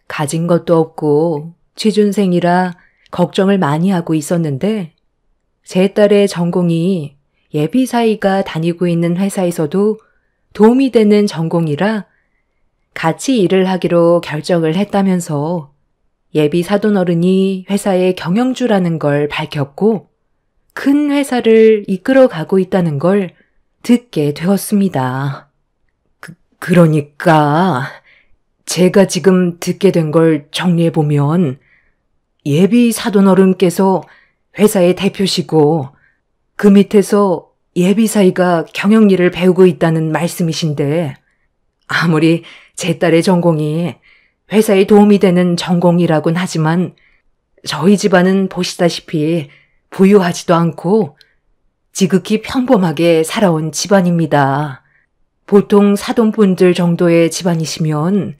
가진 것도 없고 취준생이라 걱정을 많이 하고 있었는데 제 딸의 전공이 예비 사이가 다니고 있는 회사에서도 도움이 되는 전공이라 같이 일을 하기로 결정을 했다면서 예비 사돈어른이 회사의 경영주라는 걸 밝혔고 큰 회사를 이끌어가고 있다는 걸 듣게 되었습니다. 그러니까 제가 지금 듣게 된 걸 정리해보면 예비 사돈어른께서 회사의 대표시고 그 밑에서 예비 사이가 경영일을 배우고 있다는 말씀이신데 아무리 제 딸의 전공이 회사에 도움이 되는 전공이라곤 하지만 저희 집안은 보시다시피 부유하지도 않고 지극히 평범하게 살아온 집안입니다. 보통 사돈분들 정도의 집안이시면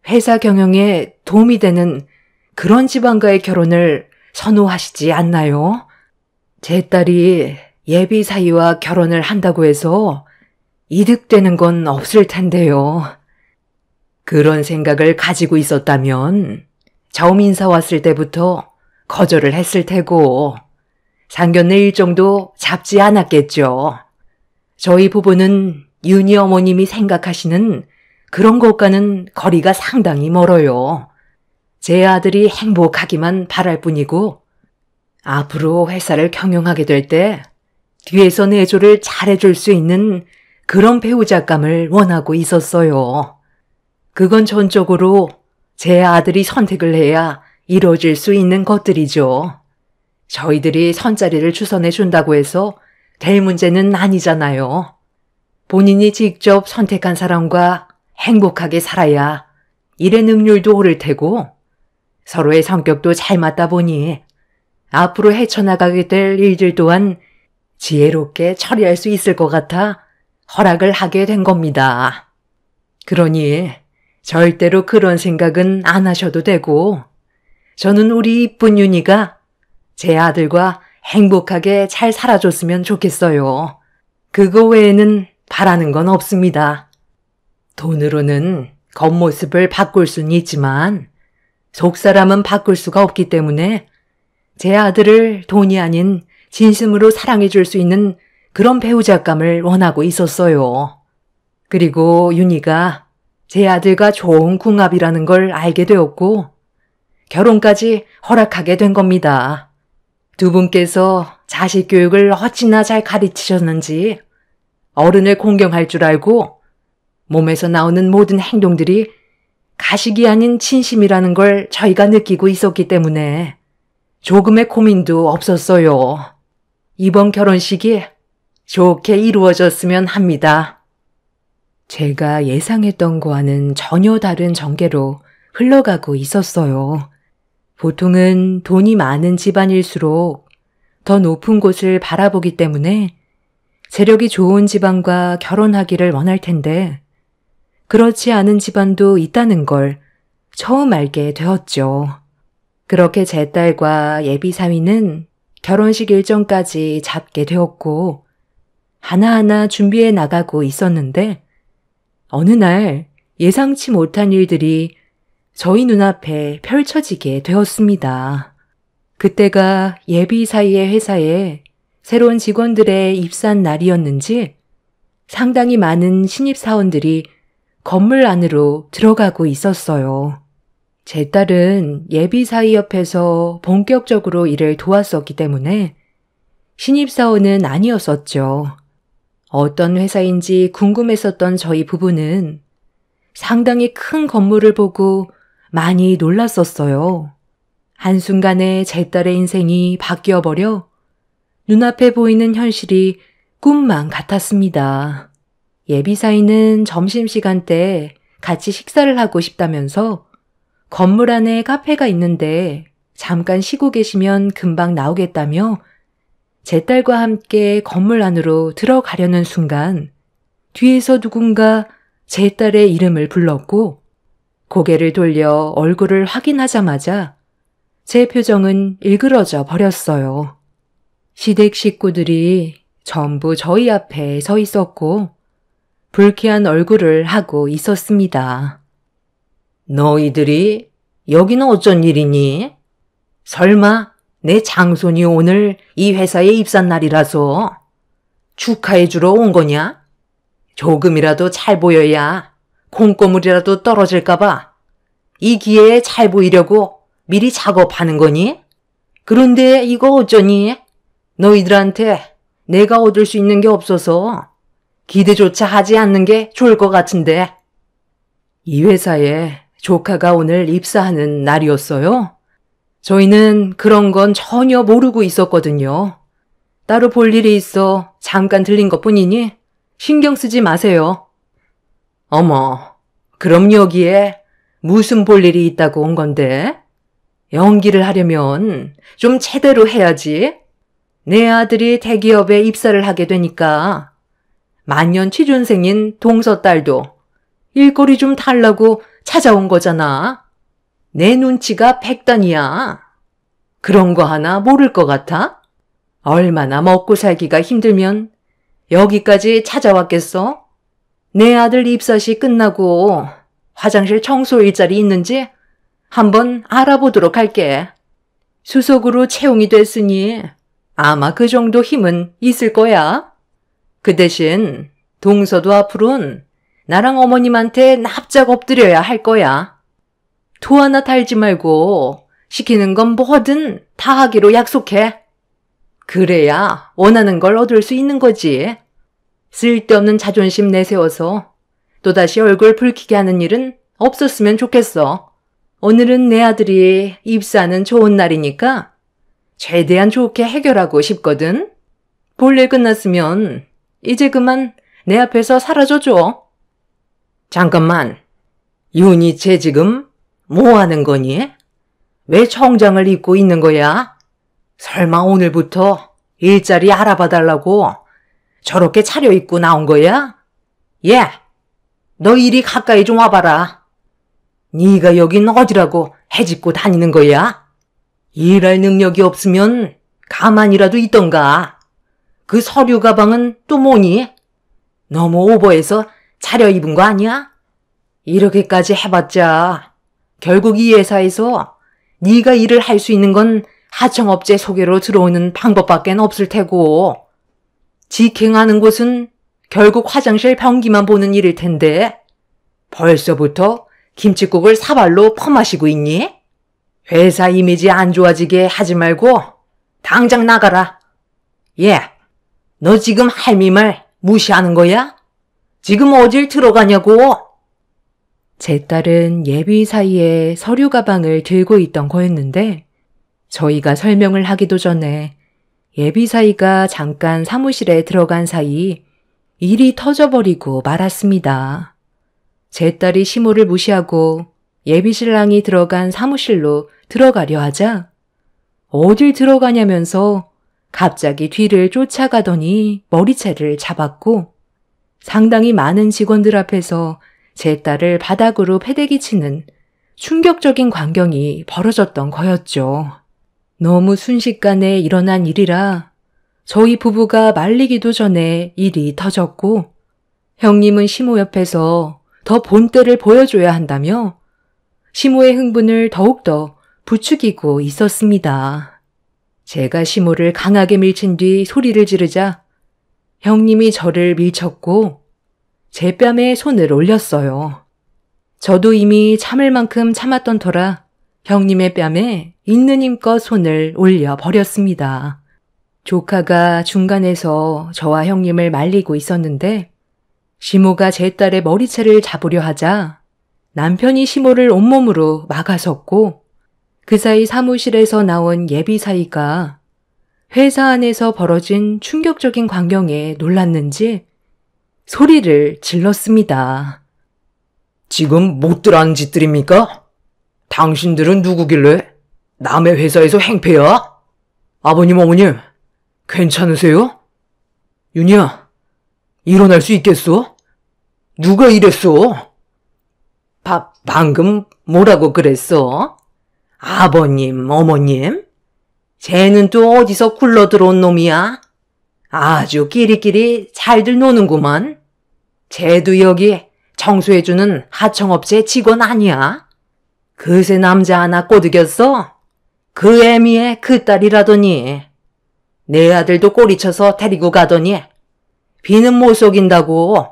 회사 경영에 도움이 되는 그런 집안과의 결혼을 선호하시지 않나요? 제 딸이 예비 사이와 결혼을 한다고 해서 이득되는 건 없을 텐데요. 그런 생각을 가지고 있었다면 처음 인사 왔을 때부터 거절을 했을 테고 상견례 일정도 잡지 않았겠죠. 저희 부부는 윤희 어머님이 생각하시는 그런 것과는 거리가 상당히 멀어요. 제 아들이 행복하기만 바랄 뿐이고 앞으로 회사를 경영하게 될 때 뒤에서 내조를 잘해줄 수 있는 그런 배우자감을 원하고 있었어요. 그건 전적으로 제 아들이 선택을 해야 이루어질 수 있는 것들이죠. 저희들이 선자리를 주선해 준다고 해서 될 문제는 아니잖아요. 본인이 직접 선택한 사람과 행복하게 살아야 일의 능률도 오를 테고 서로의 성격도 잘 맞다 보니 앞으로 헤쳐나가게 될 일들 또한 지혜롭게 처리할 수 있을 것 같아 허락을 하게 된 겁니다. 그러니 절대로 그런 생각은 안 하셔도 되고 저는 우리 이쁜 윤희가 제 아들과 행복하게 잘 살아줬으면 좋겠어요. 그거 외에는 바라는 건 없습니다. 돈으로는 겉모습을 바꿀 수는 있지만 속사람은 바꿀 수가 없기 때문에 제 아들을 돈이 아닌 진심으로 사랑해 줄 수 있는 그런 배우자감을 원하고 있었어요. 그리고 윤희가 제 아들과 좋은 궁합이라는 걸 알게 되었고 결혼까지 허락하게 된 겁니다. 두 분께서 자식 교육을 어찌나 잘 가르치셨는지 어른을 공경할 줄 알고 몸에서 나오는 모든 행동들이 가식이 아닌 진심이라는 걸 저희가 느끼고 있었기 때문에 조금의 고민도 없었어요. 이번 결혼식이 좋게 이루어졌으면 합니다. 제가 예상했던 거와는 전혀 다른 전개로 흘러가고 있었어요. 보통은 돈이 많은 집안일수록 더 높은 곳을 바라보기 때문에 세력이 좋은 집안과 결혼하기를 원할 텐데 그렇지 않은 집안도 있다는 걸 처음 알게 되었죠. 그렇게 제 딸과 예비 사위는 결혼식 일정까지 잡게 되었고 하나하나 준비해 나가고 있었는데 어느 날 예상치 못한 일들이 저희 눈앞에 펼쳐지게 되었습니다. 그때가 예비 사위의 회사에 새로운 직원들의 입사한 날이었는지 상당히 많은 신입사원들이 건물 안으로 들어가고 있었어요. 제 딸은 예비 사위 옆에서 본격적으로 일을 도왔었기 때문에 신입사원은 아니었었죠. 어떤 회사인지 궁금했었던 저희 부부는 상당히 큰 건물을 보고 많이 놀랐었어요. 한순간에 제 딸의 인생이 바뀌어버려 눈앞에 보이는 현실이 꿈만 같았습니다. 예비사위는 점심시간 때 같이 식사를 하고 싶다면서 건물 안에 카페가 있는데 잠깐 쉬고 계시면 금방 나오겠다며 제 딸과 함께 건물 안으로 들어가려는 순간 뒤에서 누군가 제 딸의 이름을 불렀고 고개를 돌려 얼굴을 확인하자마자 제 표정은 일그러져 버렸어요. 시댁 식구들이 전부 저희 앞에 서 있었고 불쾌한 얼굴을 하고 있었습니다. 너희들이 여기는 어쩐 일이니? 설마 내 장손이 오늘 이 회사에 입사한 날이라서 축하해주러 온 거냐? 조금이라도 잘 보여야 콩고물이라도 떨어질까봐 이 기회에 잘 보이려고 미리 작업하는 거니? 그런데 이거 어쩌니? 너희들한테 내가 얻을 수 있는 게 없어서 기대조차 하지 않는 게 좋을 것 같은데. 이 회사에 조카가 오늘 입사하는 날이었어요. 저희는 그런 건 전혀 모르고 있었거든요. 따로 볼 일이 있어 잠깐 들린 것뿐이니 신경 쓰지 마세요. 어머, 그럼 여기에 무슨 볼 일이 있다고 온 건데? 연기를 하려면 좀 제대로 해야지. 내 아들이 대기업에 입사를 하게 되니까 만년 취준생인 동서 딸도 일거리 좀 달라고 찾아온 거잖아. 내 눈치가 백단이야. 그런 거 하나 모를 것 같아? 얼마나 먹고 살기가 힘들면 여기까지 찾아왔겠어? 내 아들 입사시 끝나고 화장실 청소 일자리 있는지 한번 알아보도록 할게. 수석으로 채용이 됐으니 아마 그 정도 힘은 있을 거야. 그 대신 동서도 앞으로는 나랑 어머님한테 납작 엎드려야 할 거야. 토 하나 달지 말고 시키는 건 뭐든 다 하기로 약속해. 그래야 원하는 걸 얻을 수 있는 거지. 쓸데없는 자존심 내세워서 또다시 얼굴 붉히게 하는 일은 없었으면 좋겠어. 오늘은 내 아들이 입사하는 좋은 날이니까 최대한 좋게 해결하고 싶거든. 볼일 끝났으면 이제 그만 내 앞에서 사라져줘. 잠깐만. 윤희 쟤 지금 뭐 하는 거니? 왜 청장을 입고 있는 거야? 설마 오늘부터 일자리 알아봐 달라고 저렇게 차려입고 나온 거야? 예, 너 이리 가까이 좀 와봐라. 네가 여긴 어디라고 해집고 다니는 거야? 일할 능력이 없으면 가만히라도 있던가. 그 서류 가방은 또 뭐니? 너무 오버해서 차려입은 거 아니야? 이렇게까지 해봤자 결국 이 회사에서 네가 일을 할 수 있는 건 하청업체 소개로 들어오는 방법밖에 없을 테고 직행하는 곳은 결국 화장실 변기만 보는 일일 텐데 벌써부터 김칫국을 사발로 퍼마시고 있니? 회사 이미지 안 좋아지게 하지 말고 당장 나가라. 예, 너 지금 할미 말 무시하는 거야? 지금 어딜 들어가냐고? 제 딸은 예비 사이에 서류 가방을 들고 있던 거였는데 저희가 설명을 하기도 전에 예비 사이가 잠깐 사무실에 들어간 사이 일이 터져버리고 말았습니다. 제 딸이 시모를 무시하고 예비 신랑이 들어간 사무실로 들어가려 하자 어딜 들어가냐면서 갑자기 뒤를 쫓아가더니 머리채를 잡았고 상당히 많은 직원들 앞에서 제 딸을 바닥으로 패대기 치는 충격적인 광경이 벌어졌던 거였죠. 너무 순식간에 일어난 일이라 저희 부부가 말리기도 전에 일이 터졌고 형님은 시모 옆에서 더 본때를 보여줘야 한다며 시모의 흥분을 더욱더 부추기고 있었습니다. 제가 시모를 강하게 밀친 뒤 소리를 지르자 형님이 저를 밀쳤고 제 뺨에 손을 올렸어요. 저도 이미 참을 만큼 참았던 터라 형님의 뺨에 있는 힘껏 손을 올려 버렸습니다. 조카가 중간에서 저와 형님을 말리고 있었는데 시모가 제 딸의 머리채를 잡으려 하자 남편이 시모를 온몸으로 막아섰고 그 사이 사무실에서 나온 예비 사이가 회사 안에서 벌어진 충격적인 광경에 놀랐는지 소리를 질렀습니다. 지금 못들 하는 짓들입니까? 당신들은 누구길래 남의 회사에서 행패야? 아버님, 어머님, 괜찮으세요? 윤희야, 일어날 수 있겠어? 누가 이랬어? 방금 뭐라고 그랬어? 아버님, 어머님? 쟤는 또 어디서 굴러 들어온 놈이야? 아주 끼리끼리 잘들 노는구만. 쟤도 여기 청소해주는 하청업체 직원 아니야? 그새 남자 하나 꼬드겼어? 그 애미의 그 딸이라더니 내 아들도 꼬리쳐서 데리고 가더니 비는 못 속인다고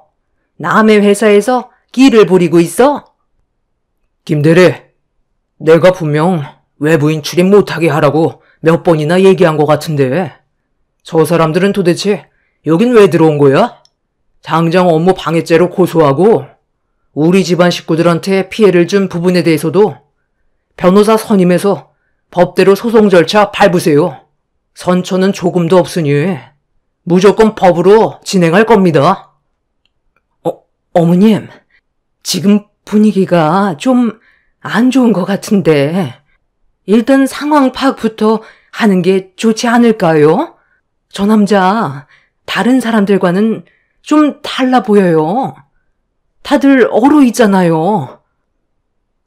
남의 회사에서 끼를 부리고 있어? 김대리, 내가 분명 외부인 출입 못하게 하라고 몇 번이나 얘기한 것 같은데 저 사람들은 도대체 여긴 왜 들어온 거야? 당장 업무 방해죄로 고소하고 우리 집안 식구들한테 피해를 준 부분에 대해서도 변호사 선임해서 법대로 소송 절차 밟으세요. 선처는 조금도 없으니 무조건 법으로 진행할 겁니다. 어머님, 지금 분위기가 좀 안 좋은 것 같은데 일단 상황 파악부터 하는 게 좋지 않을까요? 저 남자 다른 사람들과는 좀 달라 보여요. 다들 얼어 있잖아요.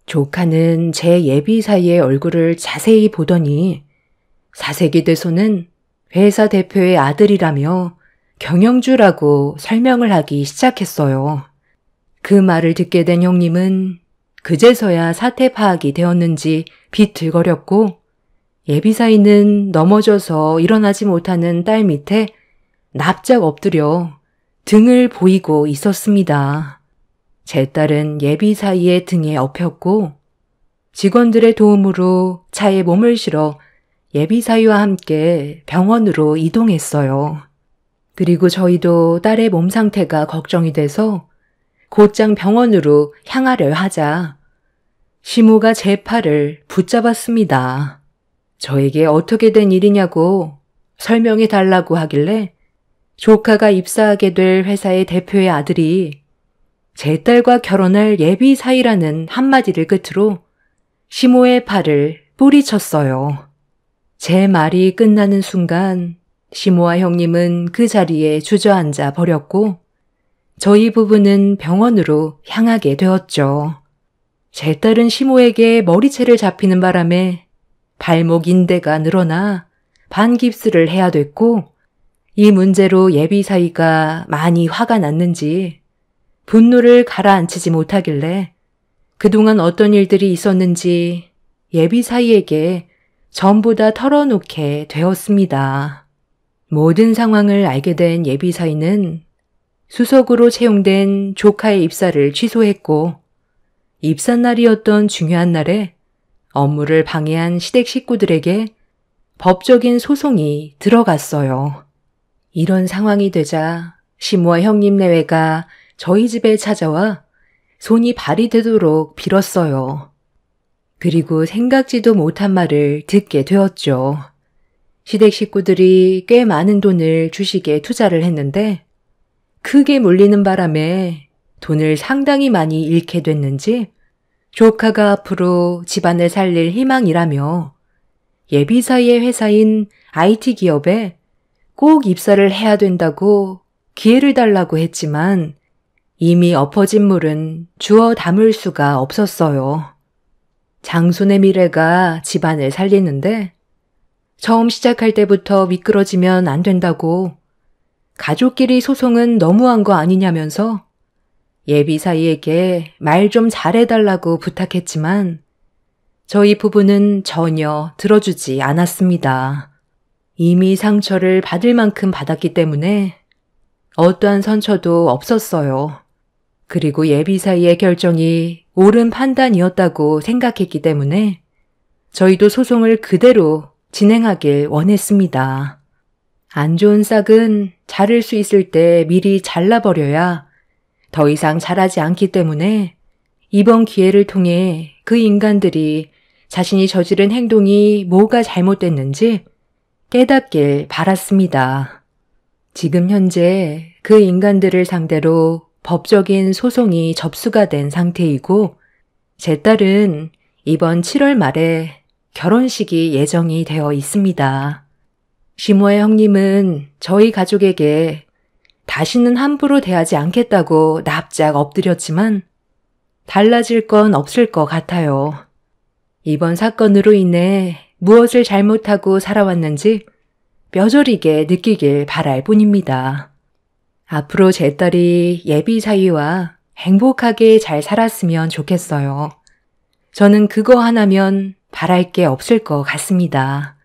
조카는 제 예비 사이의 얼굴을 자세히 보더니 사색이 돼서는 회사 대표의 아들이라며 경영주라고 설명을 하기 시작했어요. 그 말을 듣게 된 형님은 그제서야 사태 파악이 되었는지 비틀거렸고 예비사이는 넘어져서 일어나지 못하는 딸 밑에 납작 엎드려 등을 보이고 있었습니다. 제 딸은 예비사이의 등에 엎였고 직원들의 도움으로 차에 몸을 실어 예비사위와 함께 병원으로 이동했어요. 그리고 저희도 딸의 몸 상태가 걱정이 돼서 곧장 병원으로 향하려 하자 시모가 제 팔을 붙잡았습니다. 저에게 어떻게 된 일이냐고 설명해 달라고 하길래 조카가 입사하게 될 회사의 대표의 아들이 제 딸과 결혼할 예비사위라는 한마디를 끝으로 시모의 팔을 뿌리쳤어요. 제 말이 끝나는 순간 시모와 형님은 그 자리에 주저앉아 버렸고 저희 부부는 병원으로 향하게 되었죠. 제 딸은 시모에게 머리채를 잡히는 바람에 발목 인대가 늘어나 반깁스를 해야 됐고 이 문제로 예비사위가 많이 화가 났는지 분노를 가라앉히지 못하길래 그동안 어떤 일들이 있었는지 예비사위에게 전부 다 털어놓게 되었습니다. 모든 상황을 알게 된 예비사위는 수석으로 채용된 조카의 입사를 취소했고 입사날이었던 중요한 날에 업무를 방해한 시댁 식구들에게 법적인 소송이 들어갔어요. 이런 상황이 되자 시모와 형님 내외가 저희 집에 찾아와 손이 발이 되도록 빌었어요. 그리고 생각지도 못한 말을 듣게 되었죠. 시댁 식구들이 꽤 많은 돈을 주식에 투자를 했는데 크게 물리는 바람에 돈을 상당히 많이 잃게 됐는지 조카가 앞으로 집안을 살릴 희망이라며 예비사위의 회사인 IT 기업에 꼭 입사를 해야 된다고 기회를 달라고 했지만 이미 엎어진 물은 주워 담을 수가 없었어요. 장손의 미래가 집안을 살리는데 처음 시작할 때부터 미끄러지면 안 된다고 가족끼리 소송은 너무한 거 아니냐면서 예비사위에게 말 좀 잘해달라고 부탁했지만 저희 부부는 전혀 들어주지 않았습니다. 이미 상처를 받을 만큼 받았기 때문에 어떠한 선처도 없었어요. 그리고 예비사위의 결정이 옳은 판단이었다고 생각했기 때문에 저희도 소송을 그대로 진행하길 원했습니다. 안 좋은 싹은 자를 수 있을 때 미리 잘라버려야 더 이상 자라지 않기 때문에 이번 기회를 통해 그 인간들이 자신이 저지른 행동이 뭐가 잘못됐는지 깨닫길 바랐습니다. 지금 현재 그 인간들을 상대로 법적인 소송이 접수가 된 상태이고 제 딸은 이번 7월 말에 결혼식이 예정이 되어 있습니다. 시모의 형님은 저희 가족에게 다시는 함부로 대하지 않겠다고 납작 엎드렸지만 달라질 건 없을 것 같아요. 이번 사건으로 인해 무엇을 잘못하고 살아왔는지 뼈저리게 느끼길 바랄 뿐입니다. 앞으로 제 딸이 예비사위와 행복하게 잘 살았으면 좋겠어요. 저는 그거 하나면 바랄 게 없을 것 같습니다.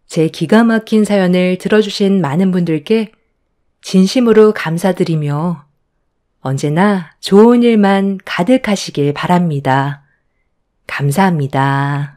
제 기가 막힌 사연을 들어주신 많은 분들께 진심으로 감사드리며 언제나 좋은 일만 가득하시길 바랍니다. 감사합니다.